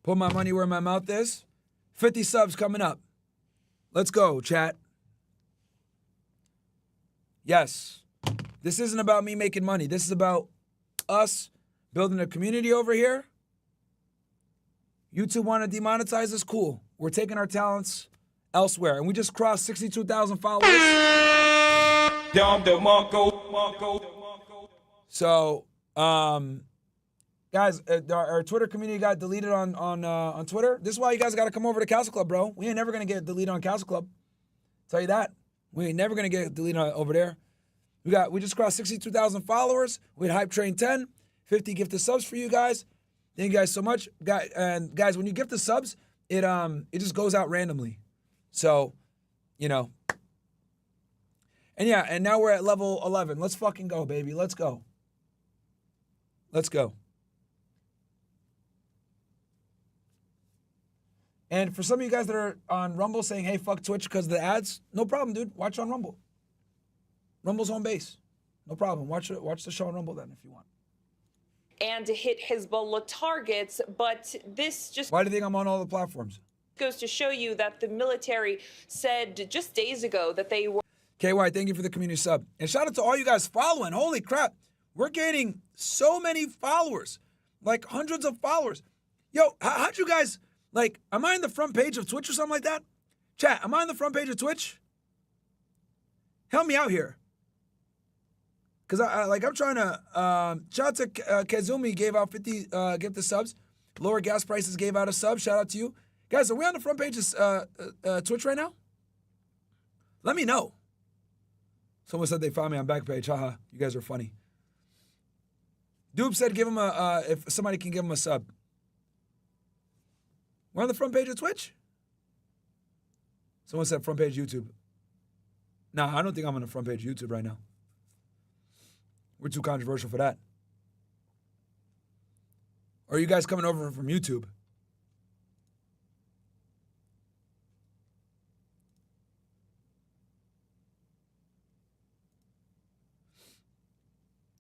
Put my money where my mouth is. 50 subs coming up. Let's go, chat. Yes. This isn't about me making money. This is about us building a community over here. YouTube want to demonetize us? Cool. We're taking our talents elsewhere. And we just crossed 62,000 followers. So, guys, our Twitter community got deleted on Twitter. This is why you guys got to come over to Castle Club, bro. We ain't never going to get deleted on Castle Club. Tell you that. We ain't never going to get deleted over there. We just crossed 62,000 followers. We had Hype Train 10, 50 gifted subs for you guys. Thank you guys so much. And guys, when you gift the subs, it just goes out randomly. So, you know. And yeah, and now we're at level 11. Let's fucking go, baby. Let's go. Let's go. And for some of you guys that are on Rumble saying, hey, fuck Twitch because of the ads, no problem, dude. Watch on Rumble. Rumble's home base. No problem. Watch the show on Rumble then if you want. And to hit Hezbollah targets, but this just... Why do you think I'm on all the platforms? ...goes to show you that the military said just days ago that they were... KY, thank you for the community sub. And shout out to all you guys following. Holy crap. We're gaining so many followers. Like hundreds of followers. Yo, how'd you guys... Like, am I on the front page of Twitch or something like that? Chat, am I on the front page of Twitch? Help me out here. Because I'm trying to, shout out to Kazumi, gave out 50 gifted subs. Lower gas prices gave out a sub. Shout out to you. Guys, are we on the front page of Twitch right now? Let me know. Someone said they found me on back page. Haha, you guys are funny. Doob said give him if somebody can give him a sub. We're on the front page of Twitch? Someone said front page YouTube. Nah, I don't think I'm on the front page of YouTube right now. We're too controversial for that. Or are you guys coming over from YouTube?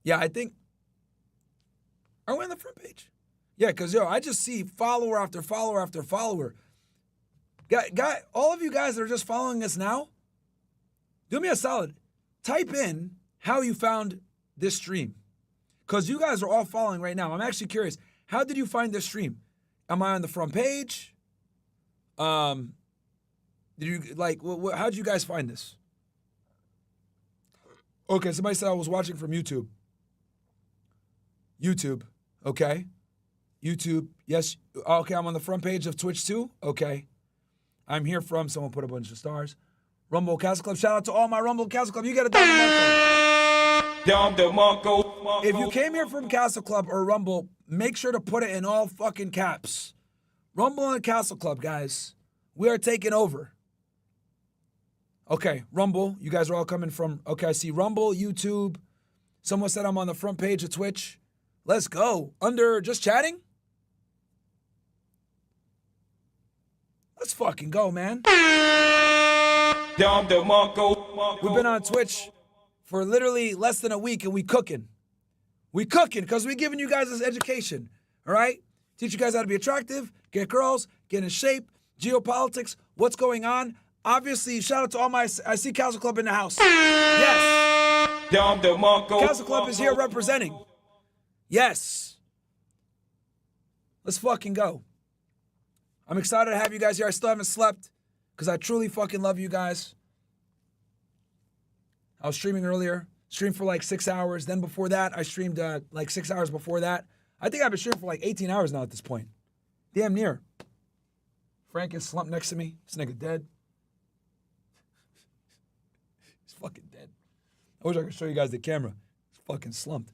Yeah, I think. Are we on the front page? Yeah, because, yo, I just see follower after follower after follower. Guy, all of you guys that are just following us now, do me a solid. Type in how you found this stream. Because you guys are all following right now. I'm actually curious. How did you find this stream? Am I on the front page? Did you, like, how did you guys find this? Okay, somebody said I was watching from YouTube. YouTube, okay. YouTube, yes. Okay, I'm on the front page of Twitch too. Okay. I'm here from, someone put a bunch of stars. Rumble Castle Club. Shout out to all my Rumble Castle Club. You got a Dom DeMarco. If you came here from Castle Club or Rumble, make sure to put it in all fucking caps. Rumble and Castle Club, guys. We are taking over. Okay, Rumble. You guys are all coming from, okay, I see Rumble, YouTube. Someone said I'm on the front page of Twitch. Let's go. Under just chatting? Let's fucking go, man. We've been on Twitch for literally less than a week and we cooking. We cooking because we giving you guys this education, all right? Teach you guys how to be attractive, get girls, get in shape, geopolitics, what's going on. Obviously, shout out to all my, I see Castle Club in the house. Yes. Castle Club is here representing. Yes. Let's fucking go. I'm excited to have you guys here. I still haven't slept because I truly fucking love you guys. I was streaming earlier. Streamed for like 6 hours. Then before that, I streamed like 6 hours before that. I think I've been streaming for like 18 hours now at this point. Damn near. Frank is slumped next to me. This nigga dead. He's fucking dead. I wish I could show you guys the camera. He's fucking slumped.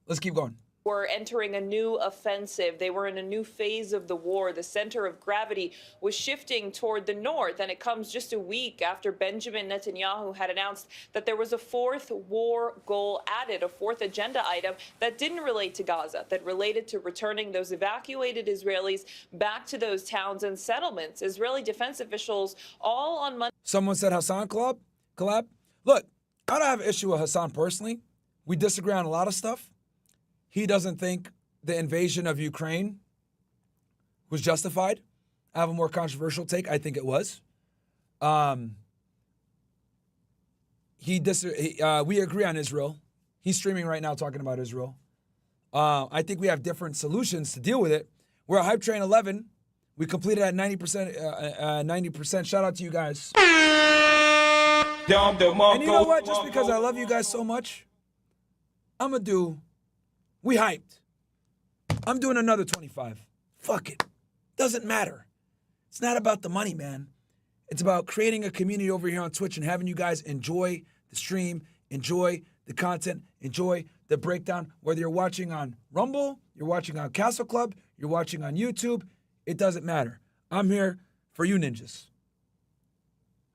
Let's keep going. Were entering a new offensive. They were in a new phase of the war. The center of gravity was shifting toward the north, and it comes just a week after Benjamin Netanyahu had announced that there was a fourth war goal added, a fourth agenda item that didn't relate to Gaza, that related to returning those evacuated Israelis back to those towns and settlements. Israeli defense officials all on Monday. Someone said Hasan collab. Look, I don't have an issue with Hasan personally. We disagree on a lot of stuff. He doesn't think the invasion of Ukraine was justified. I have a more controversial take. I think it was. We agree on Israel. He's streaming right now talking about Israel. I think we have different solutions to deal with it. We're at Hype Train 11. We completed at 90%. 90%. Shout out to you guys. And you know what? Just because I love you guys so much, we hyped. I'm doing another 25. Fuck it. Doesn't matter. It's not about the money, man. It's about creating a community over here on Twitch and having you guys enjoy the stream, enjoy the content, enjoy the breakdown, whether you're watching on Rumble, you're watching on Castle Club, you're watching on YouTube, it doesn't matter. I'm here for you ninjas.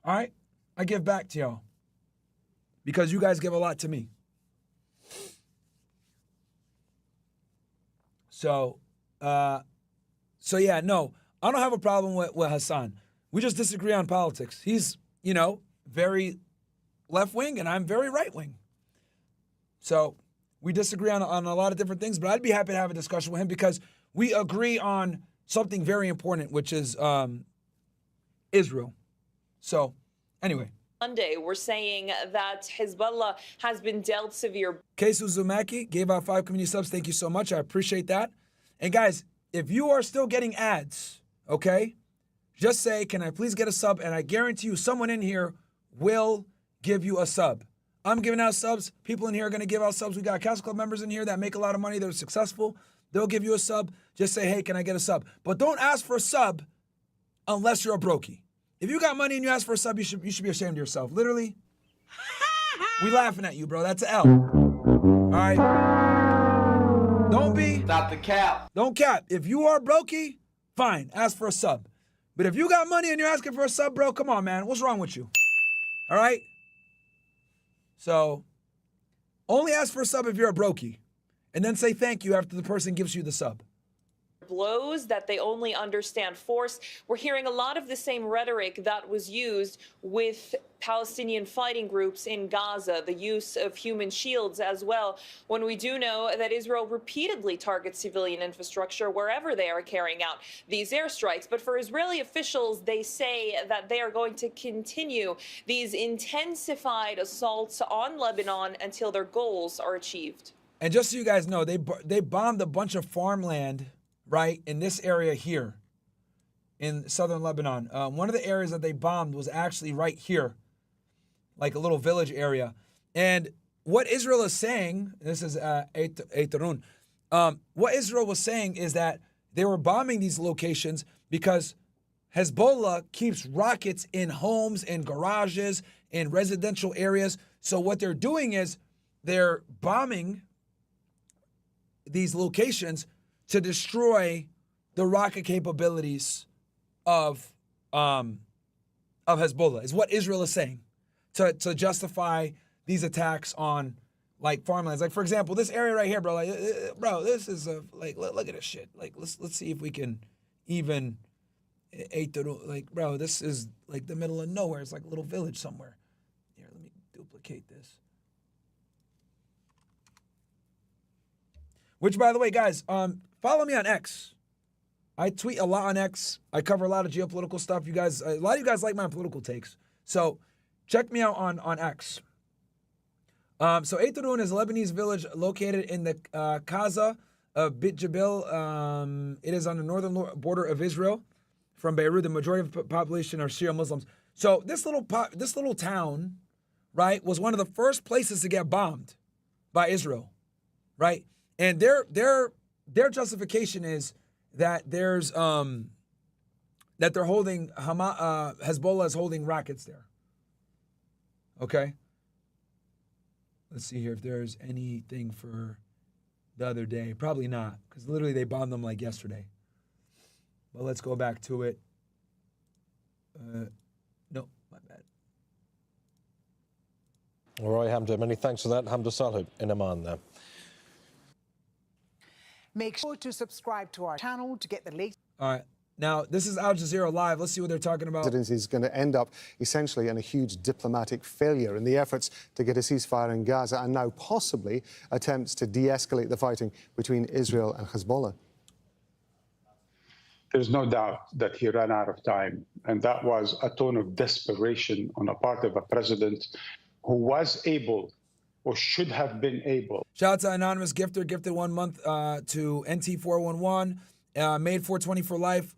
All right? I give back to y'all because you guys give a lot to me. So yeah, no, I don't have a problem with Hasan. We just disagree on politics. He's, very left-wing and I'm very right-wing. So we disagree on a lot of different things, but I'd be happy to have a discussion with him because we agree on something very important, which is Israel. So anyway. Monday, we're saying that Hezbollah has been dealt severe. Kesu Zumaki gave out 5 community subs. Thank you so much. I appreciate that. And guys, if you are still getting ads, okay, just say, can I please get a sub? And I guarantee you someone in here will give you a sub. I'm giving out subs. People in here are going to give out subs. We got Castle Club members in here that make a lot of money. They're successful. They'll give you a sub. Just say, hey, can I get a sub? But don't ask for a sub unless you're a brokey. If you got money and you ask for a sub, you should be ashamed of yourself. Literally, we laughing at you, bro. That's an L. All right? Don't be. Stop the cap. Don't cap. If you are brokey, fine. Ask for a sub. But if you got money and you're asking for a sub, bro, come on, man. What's wrong with you? All right? So, only ask for a sub if you're a brokey. And then say thank you after the person gives you the sub. Blows, that they only understand force. We're hearing a lot of the same rhetoric that was used with Palestinian fighting groups in Gaza, the use of human shields as well, when we do know that Israel repeatedly targets civilian infrastructure wherever they are carrying out these airstrikes. But for Israeli officials, they say that they are going to continue these intensified assaults on Lebanon until their goals are achieved. And just so you guys know, they bombed a bunch of farmland, right, in this area here in southern Lebanon. One of the areas that they bombed was actually right here, like a little village area. And what Israel is saying, this is Eitarun, what Israel was saying is that they were bombing these locations because Hezbollah keeps rockets in homes, in garages, in residential areas. So what they're doing is they're bombing these locations to destroy the rocket capabilities of Hezbollah, is what Israel is saying, to justify these attacks on like farmlands. Like, for example, this area right here, bro. Like, bro, this is look at this shit. Like, let's see if we can even like, bro, this is like the middle of nowhere. It's like a little village somewhere. Here, let me duplicate this. Which, by the way, guys, follow me on X. I tweet a lot on X. I cover a lot of geopolitical stuff. You guys, a lot of you guys like my political takes. So check me out on X. So Eitarun is a Lebanese village located in the Gaza of Bit Jabil. It is on the northern border of Israel. From Beirut, the majority of the population are Shia Muslims. So this little town, right, was one of the first places to get bombed by Israel, right? And their justification is that there's that they're holding Hezbollah is holding rockets there. Okay. Let's see here if there's anything for the other day. Probably not, because literally they bombed them like yesterday. But let's go back to it. No, my bad. All right, Hamza, many thanks for that. Hamza Salud in Amman there. Make sure to subscribe to our channel to get the latest. All right. Now, this is Al Jazeera Live. Let's see what they're talking about. Presidency is going to end up essentially in a huge diplomatic failure in the efforts to get a ceasefire in Gaza and now possibly attempts to de-escalate the fighting between Israel and Hezbollah. There's no doubt that he ran out of time, and that was a tone of desperation on the part of a president who was able or should have been able. Shout out to Anonymous Gifter, gifted 1 month to NT411. Made 420 for life.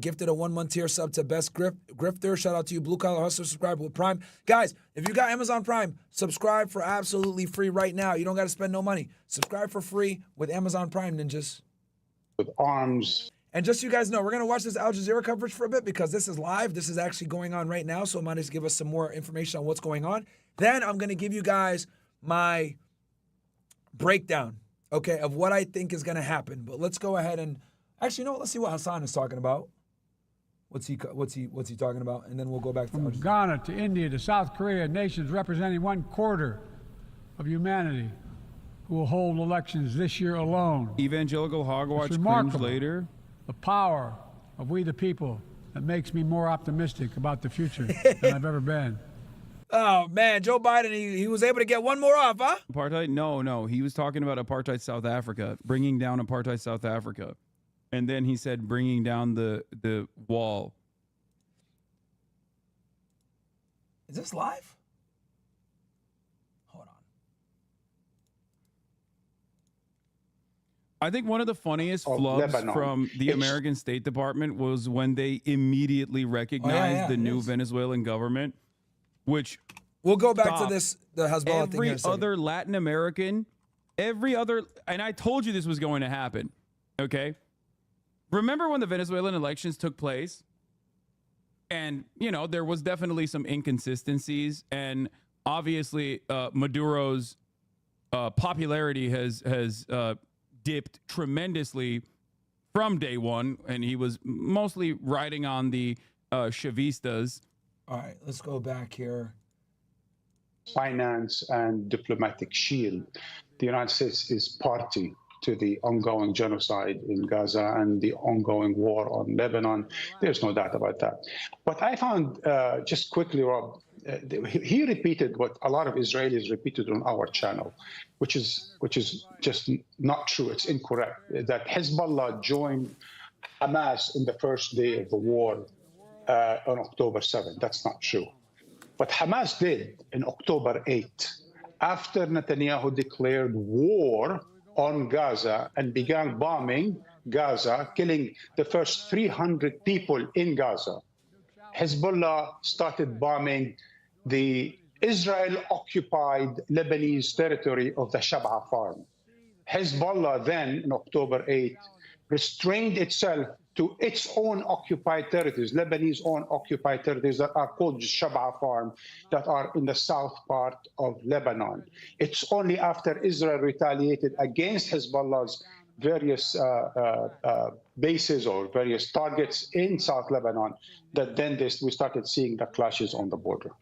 Gifted a 1-month tier sub to Best Grifter. Shout out to you, Blue Collar Hustler. Subscribe with Prime. Guys, if you got Amazon Prime, subscribe for absolutely free right now. You don't got to spend no money. Subscribe for free with Amazon Prime, ninjas. With arms. And just so you guys know, we're going to watch this Al Jazeera coverage for a bit because this is live. This is actually going on right now, so it might just give us some more information on what's going on. Then I'm going to give you guys my breakdown, okay, of what I think is going to happen. But let's go ahead and actually, you know what? Let's see what Hasan is talking about. What's he talking about? And then we'll go back to from Ghana to India to South Korea, nations representing 1/4 of humanity who will hold elections this year alone. Evangelical hogwash cringe later. The power of we the people that makes me more optimistic about the future than I've ever been. Oh, man, Joe Biden, he was able to get one more off, huh? Apartheid? No. He was talking about apartheid South Africa, bringing down apartheid South Africa. And then he said bringing down the wall. Is this live? Hold on. I think one of the funniest flubs from the American State Department was when they immediately recognized the new Venezuelan government, which we'll go back to this, the Hezbollah thing. Every other Latin American, and I told you this was going to happen, okay? Remember when the Venezuelan elections took place? And, you know, there was definitely some inconsistencies. And obviously, Maduro's popularity has dipped tremendously from day one. And he was mostly riding on the Chavistas. All right, let's go back here. Finance and diplomatic shield. The United States is party to the ongoing genocide in Gaza and the ongoing war on Lebanon. There's no doubt about that. What I found, just quickly, Rob, he repeated what a lot of Israelis repeated on our channel, which is just not true. It's incorrect. That Hezbollah joined Hamas in the first day of the war on October 7th. That's not true. What Hamas did in October 8th, after Netanyahu declared war on Gaza and began bombing Gaza, killing the first 300 people in Gaza, Hezbollah started bombing the Israel-occupied Lebanese territory of the Shab'a farm. Hezbollah then, in October 8th, restrained itself to its own occupied territories, Lebanese own occupied territories that are called Shab'a farm, that are in the south part of Lebanon. It's only after Israel retaliated against Hezbollah's various bases or various targets in South Lebanon that then we started seeing the clashes on the border.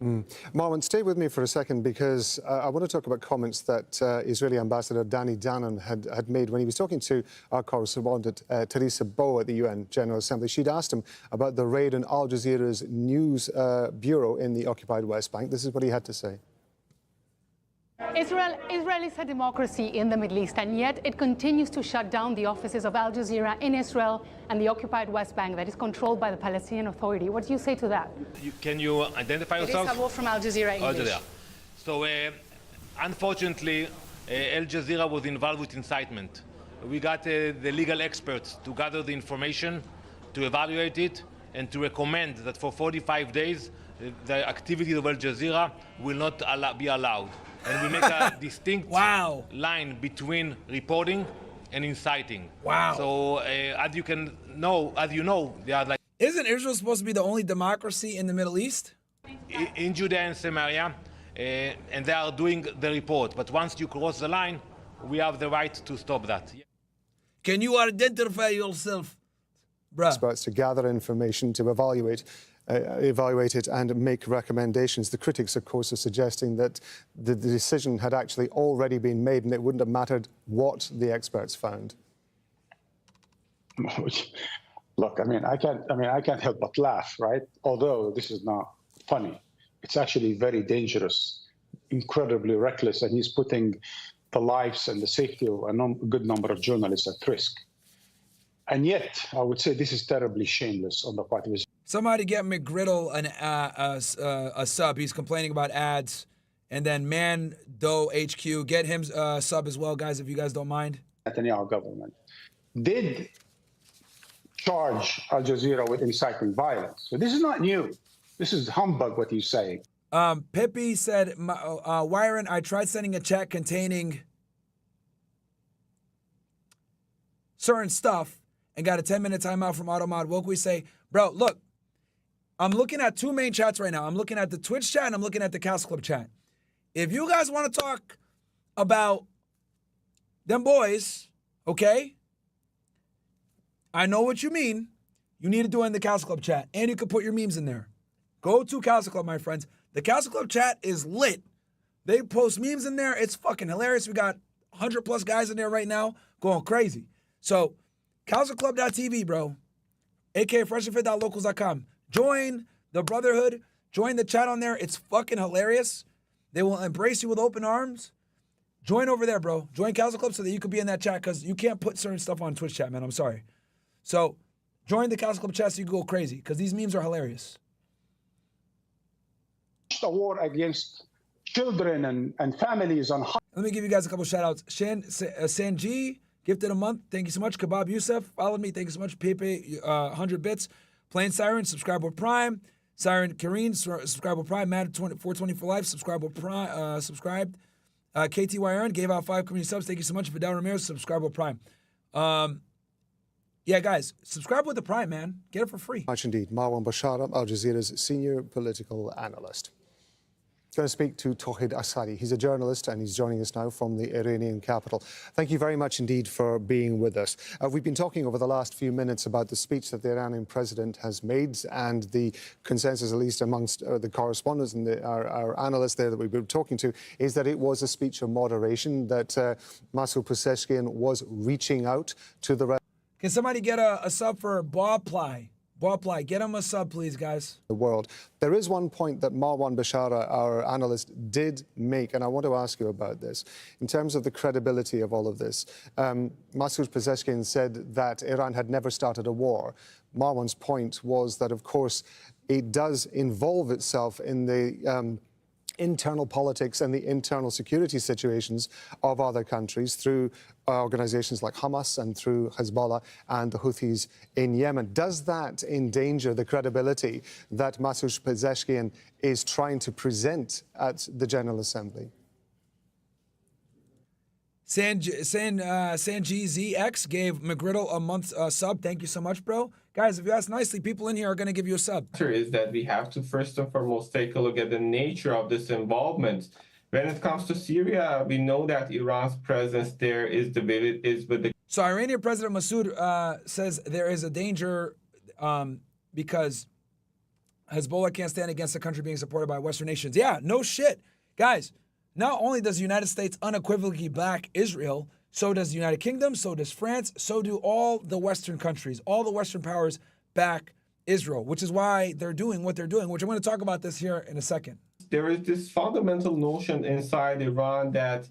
Marwan, stay with me for a second because I want to talk about comments that Israeli Ambassador Danny Danon had made when he was talking to our correspondent Teresa Bow at the UN General Assembly. She'd asked him about the raid on Al Jazeera's news bureau in the occupied West Bank. This is what he had to say. Israel is a democracy in the Middle East, and yet it continues to shut down the offices of Al Jazeera in Israel and the occupied West Bank that is controlled by the Palestinian Authority. What do you say to that? Can you identify yourself? It is Abu from Al Jazeera English. Al Jazeera. So, unfortunately, Al Jazeera was involved with incitement. We got the legal experts to gather the information, to evaluate it, and to recommend that for 45 days, the activities of Al Jazeera will not be allowed. And we make a distinct line between reporting and inciting. Wow. So as you know, they are like. Isn't Israel supposed to be the only democracy in the Middle East? In Judea and Samaria, and they are doing the report. But once you cross the line, we have the right to stop that. Can you identify yourself, bruh? Experts to gather information to evaluate it and make recommendations. The critics, of course, are suggesting that the decision had actually already been made and it wouldn't have mattered what the experts found. Look, I can't help but laugh, right? Although this is not funny. It's actually very dangerous, incredibly reckless, and he's putting the lives and the safety of a good number of journalists at risk. And yet, I would say this is terribly shameless on the part of Israel. Somebody get McGriddle a sub. He's complaining about ads. And then Mando HQ, get him a sub as well, guys, if you guys don't mind. Netanyahu government did charge Al Jazeera with inciting violence. So this is not new. This is humbug what he's saying. Pippi said, Wyron, I tried sending a chat containing certain stuff and got a 10-minute timeout from AutoMod. Woke we say, bro, look, I'm looking at two main chats right now. I'm looking at the Twitch chat and I'm looking at the Castle Club chat. If you guys want to talk about them boys, okay, I know what you mean. You need to do it in the Castle Club chat. And you can put your memes in there. Go to Castle Club, my friends. The Castle Club chat is lit. They post memes in there. It's fucking hilarious. We got 100 plus guys in there right now going crazy. So, castleclub.tv, bro. aka freshandfit.locals.com. Join the brotherhood. Join the chat on there. It's fucking hilarious. They will embrace you with open arms. Join over there, bro. Join Castle Club so that you can be in that chat because you can't put certain stuff on Twitch chat, man. I'm sorry. So, join the Castle Club chat so you can go crazy because these memes are hilarious. The war against children and families on. Let me give you guys a couple shout outs. Sanji gifted a month. Thank you so much. Kebab Youssef followed me. Thank you so much. Pepe 100 bits. Plain Siren subscribe with Prime. Siren Kareen subscribe with Prime. Mad 420 for life subscribe with Prime. Subscribed. KTYRN gave out 5 community subs. Thank you so much. Vidal Ramirez subscribe with Prime. Yeah, guys, subscribe with the Prime, man. Get it for free. Much indeed. Marwan Bashara, Al Jazeera's senior political analyst. Going to speak to Tawhid Asadi. He's a journalist and he's joining us now from the Iranian capital. Thank you very much indeed for being with us. We've been talking over the last few minutes about the speech that the Iranian president has made and the consensus, at least amongst the correspondents and our analysts there that we've been talking to, is that it was a speech of moderation, that Masoud Pezeshkian was reaching out to the rest. Can somebody get a sub for Bawply? Bawply, get him a sub, please, guys. The world. There is one point that Marwan Bashara, our analyst, did make, and I want to ask you about this. In terms of the credibility of all of this, Masoud Pezeshkian said that Iran had never started a war. Marwan's point was that, of course, it does involve itself in the internal politics and the internal security situations of other countries through organizations like Hamas and through Hezbollah and the Houthis in Yemen. Does that endanger the credibility that Masoud Pezeshkian is trying to present at the General Assembly? ZX gave McGriddle a month sub. Thank you so much, bro. Guys, if you ask nicely, people in here are going to give you a sub. Is that we have to first and foremost take a look at the nature of this involvement. When it comes to Syria, we know that Iran's presence there is with the. So Iranian President Masoud says there is a danger because Hezbollah can't stand against a country being supported by Western nations. Yeah, no shit. Guys, not only does the United States unequivocally back Israel, so does the United Kingdom, so does France, so do all the Western countries. All the Western powers back Israel, which is why they're doing what they're doing, which I'm going to talk about this here in a second. There is this fundamental notion inside Iran that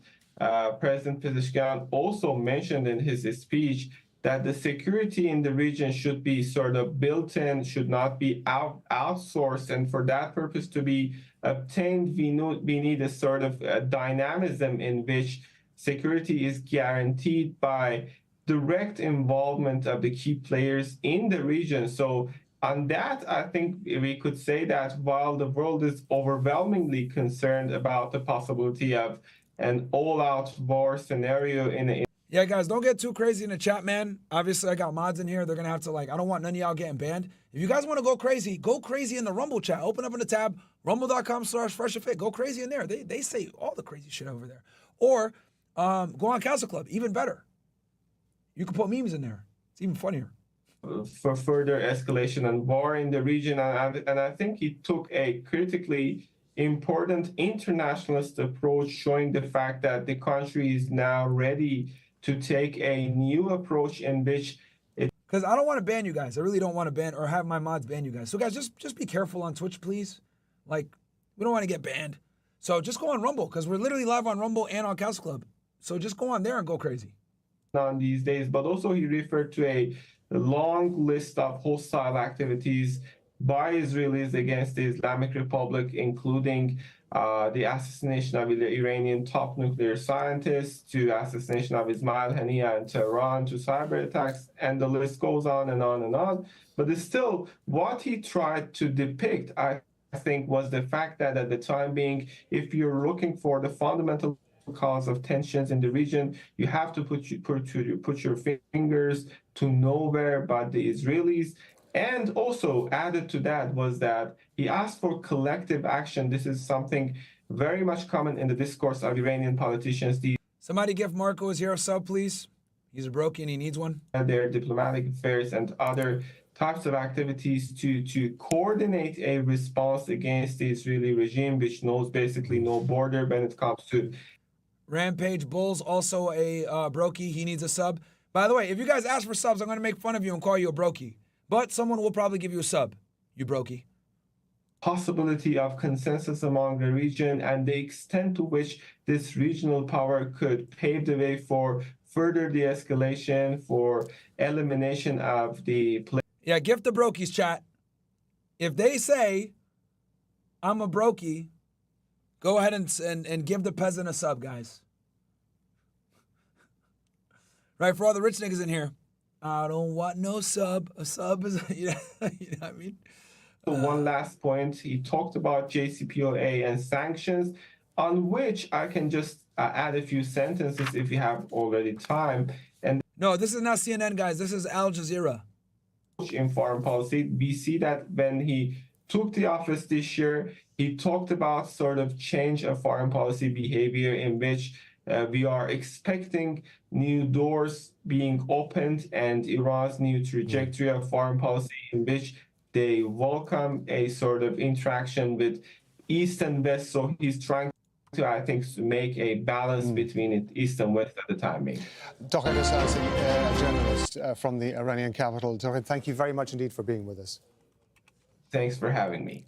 President Pezeshkian also mentioned in his speech, that the security in the region should be sort of built in, should not be outsourced. And for that purpose to be obtained, we need a sort of dynamism in which security is guaranteed by direct involvement of the key players in the region. So on that, I think we could say that while the world is overwhelmingly concerned about the possibility of an all-out war scenario Yeah, guys, don't get too crazy in the chat, man. Obviously, I got mods in here. They're going to have to, I don't want none of y'all getting banned. If you guys want to go crazy in the Rumble chat. Open up in the tab, rumble.com/freshandfit. Go crazy in there. They say all the crazy shit over there. Or go on Castle Club, even better. You can put memes in there. It's even funnier. For further escalation and war in the region. And I think he took a critically important internationalist approach, showing the fact that the country is now ready to take a new approach in which because I don't want to ban you guys. I really don't want to ban or have my mods ban you guys. So guys, just be careful on Twitch, please. We don't want to get banned. So just go on Rumble because we're literally live on Rumble and on Castle Club. So just go on there and go crazy. On these days, but also he referred to a long list of hostile activities by Israelis against the Islamic Republic, including the assassination of the Iranian top nuclear scientist, to assassination of Ismail Haniyeh in Tehran, to cyber attacks, and the list goes on and on and on. But it's still, what he tried to depict, I think, was the fact that at the time being, if you're looking for the fundamental cause of tensions in the region, you have to put your fingers to nowhere but the Israelis. And also added to that was that he asked for collective action. This is something very much common in the discourse of Iranian politicians. Somebody give Marco his hero sub, please. He's a broke and he needs one. Their diplomatic affairs and other types of activities to coordinate a response against the Israeli regime, which knows basically no border when it comes to. Rampage Bulls, also a brokey. He needs a sub. By the way, if you guys ask for subs, I'm going to make fun of you and call you a brokey. But someone will probably give you a sub, you brokey. Possibility of consensus among the region and the extent to which this regional power could pave the way for further de-escalation, for elimination of the... Yeah, gift the brokies, chat. If they say, I'm a brokey, go ahead and give the peasant a sub, guys. Right, for all the rich niggas in here. I don't want no sub. A sub is, you know what I mean? One last point, he talked about JCPOA and sanctions, on which I can just add a few sentences if you have already time. And no, this is not CNN, guys. This is Al Jazeera. In foreign policy, we see that when he took the office this year, he talked about sort of change of foreign policy behavior in which we are expecting new doors being opened and Iran's new trajectory of foreign policy in which they welcome a sort of interaction with East and West. So he's trying to, I think, to make a balance between it, East and West at the time being. Dohid Assassi, a journalist from the Iranian capital. Dohid, thank you very much indeed for being with us. Thanks for having me.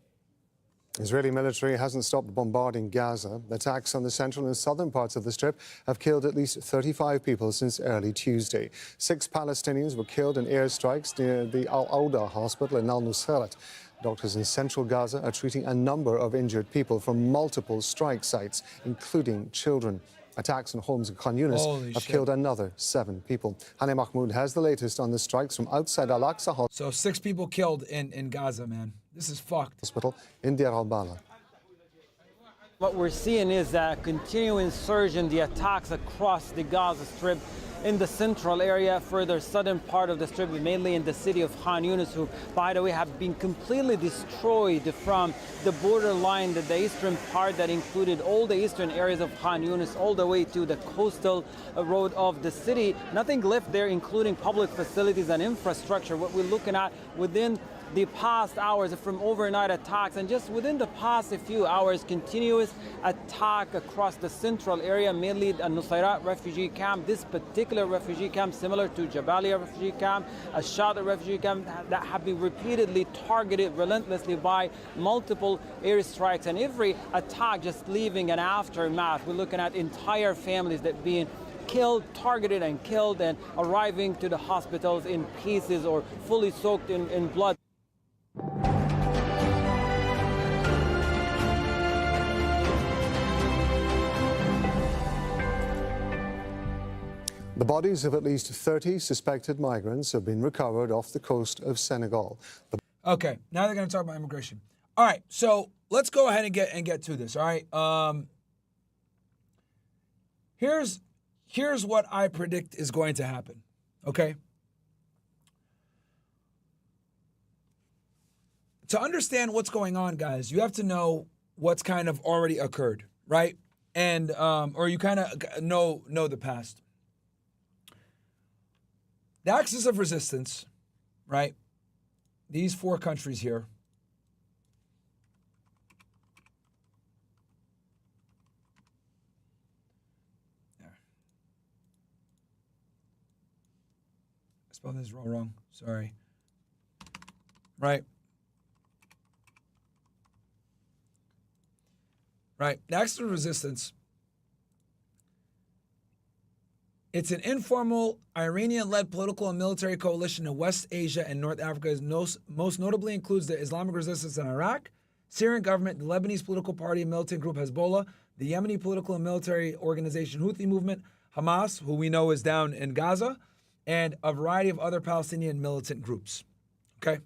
Israeli military hasn't stopped bombarding Gaza. Attacks on the central and southern parts of the Strip have killed at least 35 people since early Tuesday. 6 Palestinians were killed in airstrikes near the Al-Awda hospital in Al-Nusayrat. Doctors in central Gaza are treating a number of injured people from multiple strike sites, including children. Attacks on homes in Khan Yunis have killed another 7 people. Hani Mahmoud has the latest on the strikes from outside Al-Aqsa Hospital. So 6 people killed in Gaza, man. This is fucked. Hospital in Deir al-Bala. What we're seeing is a continuing surge in the attacks across the Gaza Strip, in the central area, further southern part of the Strip, mainly in the city of Khan Yunis, who, by the way, have been completely destroyed from the borderline, the eastern part that included all the eastern areas of Khan Yunis, all the way to the coastal road of the city. Nothing left there, including public facilities and infrastructure. What we're looking at within the past hours from overnight attacks, and just within the past few hours, continuous attack across the central area, mainly the Nusayrat refugee camp. This particular refugee camp, similar to Jabalia refugee camp, a Shada refugee camp, that have been repeatedly targeted relentlessly by multiple airstrikes, and every attack just leaving an aftermath. We're looking at entire families that being killed, targeted and killed, and arriving to the hospitals in pieces or fully soaked in blood. The bodies of at least 30 suspected migrants have been recovered off the coast of Senegal. Okay, now they're going to talk about immigration. All right, so let's go ahead and get to this. All right, here's what I predict is going to happen. Okay. To understand what's going on, guys, you have to know what's kind of already occurred, right? And or you kind of know the past. The axis of resistance, right? These 4 countries here. There. I spelled this wrong. Sorry. Right. Right. The axis of resistance. It's an informal Iranian-led political and military coalition in West Asia and North Africa. Most notably includes the Islamic resistance in Iraq, Syrian government, the Lebanese political party and militant group Hezbollah, the Yemeni political and military organization Houthi movement, Hamas, who we know is down in Gaza, and a variety of other Palestinian militant groups. Okay?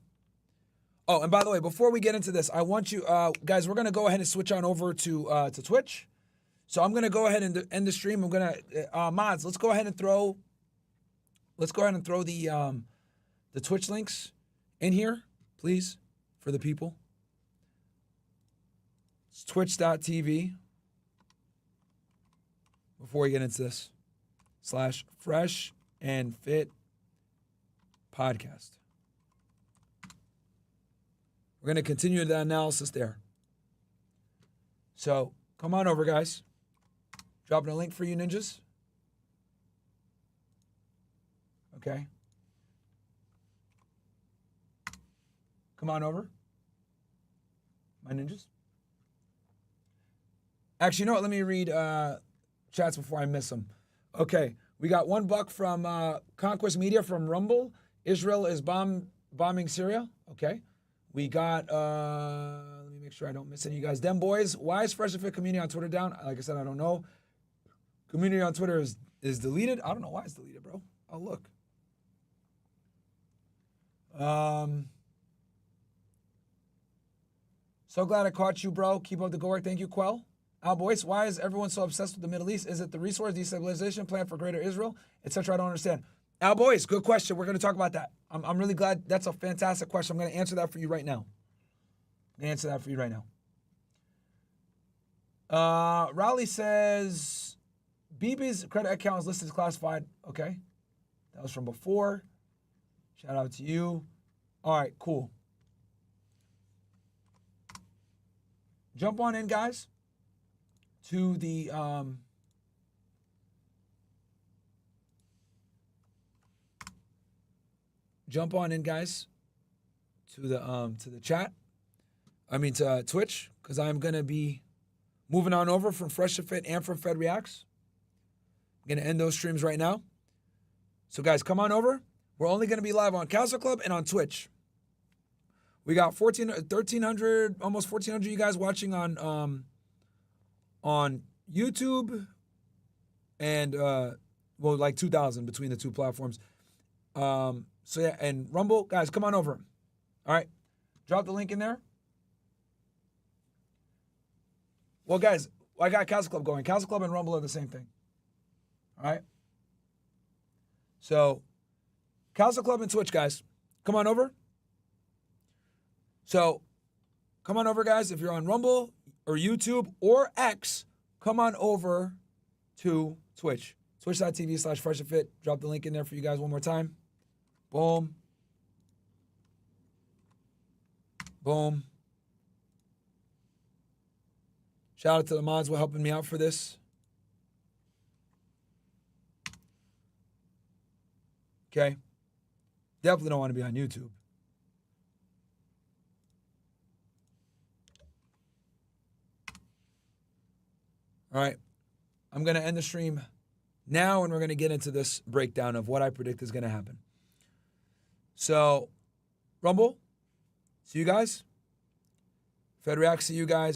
Oh, and by the way, before we get into this, I want you, guys, we're going to go ahead and switch on over to Twitch. So I'm going to go ahead and end the stream. I'm going to, mods, let's go ahead and throw the Twitch links in here, please, for the people. It's twitch.tv. Before we get into this, /Fresh and Fit Podcast. We're going to continue the analysis there. So come on over, guys. Dropping a link for you ninjas. Okay. Come on over. My ninjas. Actually, you know what? Let me read chats before I miss them. Okay. We got $1 from Conquest Media from Rumble. Israel is bombing Syria. Okay. We got, let me make sure I don't miss any of you guys. Them boys, why is Fresh and Fit community on Twitter down? Like I said, I don't know. Community on Twitter is deleted. I don't know why it's deleted, bro. I'll look. So glad I caught you, bro. Keep up the good work. Thank you, Quell. Al Boyce, why is everyone so obsessed with the Middle East? Is it the resource destabilization plan for greater Israel, etc.? I don't understand. Al Boyce, good question. We're going to talk about that. I'm really glad. That's a fantastic question. I'm going to answer that for you right now. Raleigh says, Bibi's credit account is listed as classified. Okay. That was from before. Shout out to you. All right, cool. Jump on in, guys, to the to the chat. I mean to Twitch, because I'm gonna be moving on over from Fresh to Fit and from Fed Reacts. I'm gonna end those streams right now. So guys, come on over. We're only gonna be live on Council Club and on Twitch. We got 1,300, almost 1,400 you guys watching on YouTube, and like 2,000 between the two platforms. So yeah, and Rumble, guys, come on over. All right, drop the link in there. Well, guys, I got Council Club going. Council Club and Rumble are the same thing. All right. So, Council Club and Twitch, guys, come on over. So, come on over, guys. If you're on Rumble or YouTube or X, come on over to Twitch. Twitch.tv/freshandfit. Drop the link in there for you guys one more time. Boom. Boom. Shout out to the mods for helping me out for this. Okay. Definitely don't want to be on YouTube. All right. I'm going to end the stream now, and we're going to get into this breakdown of what I predict is going to happen. So, Rumble, see you guys. Fed React, see you guys.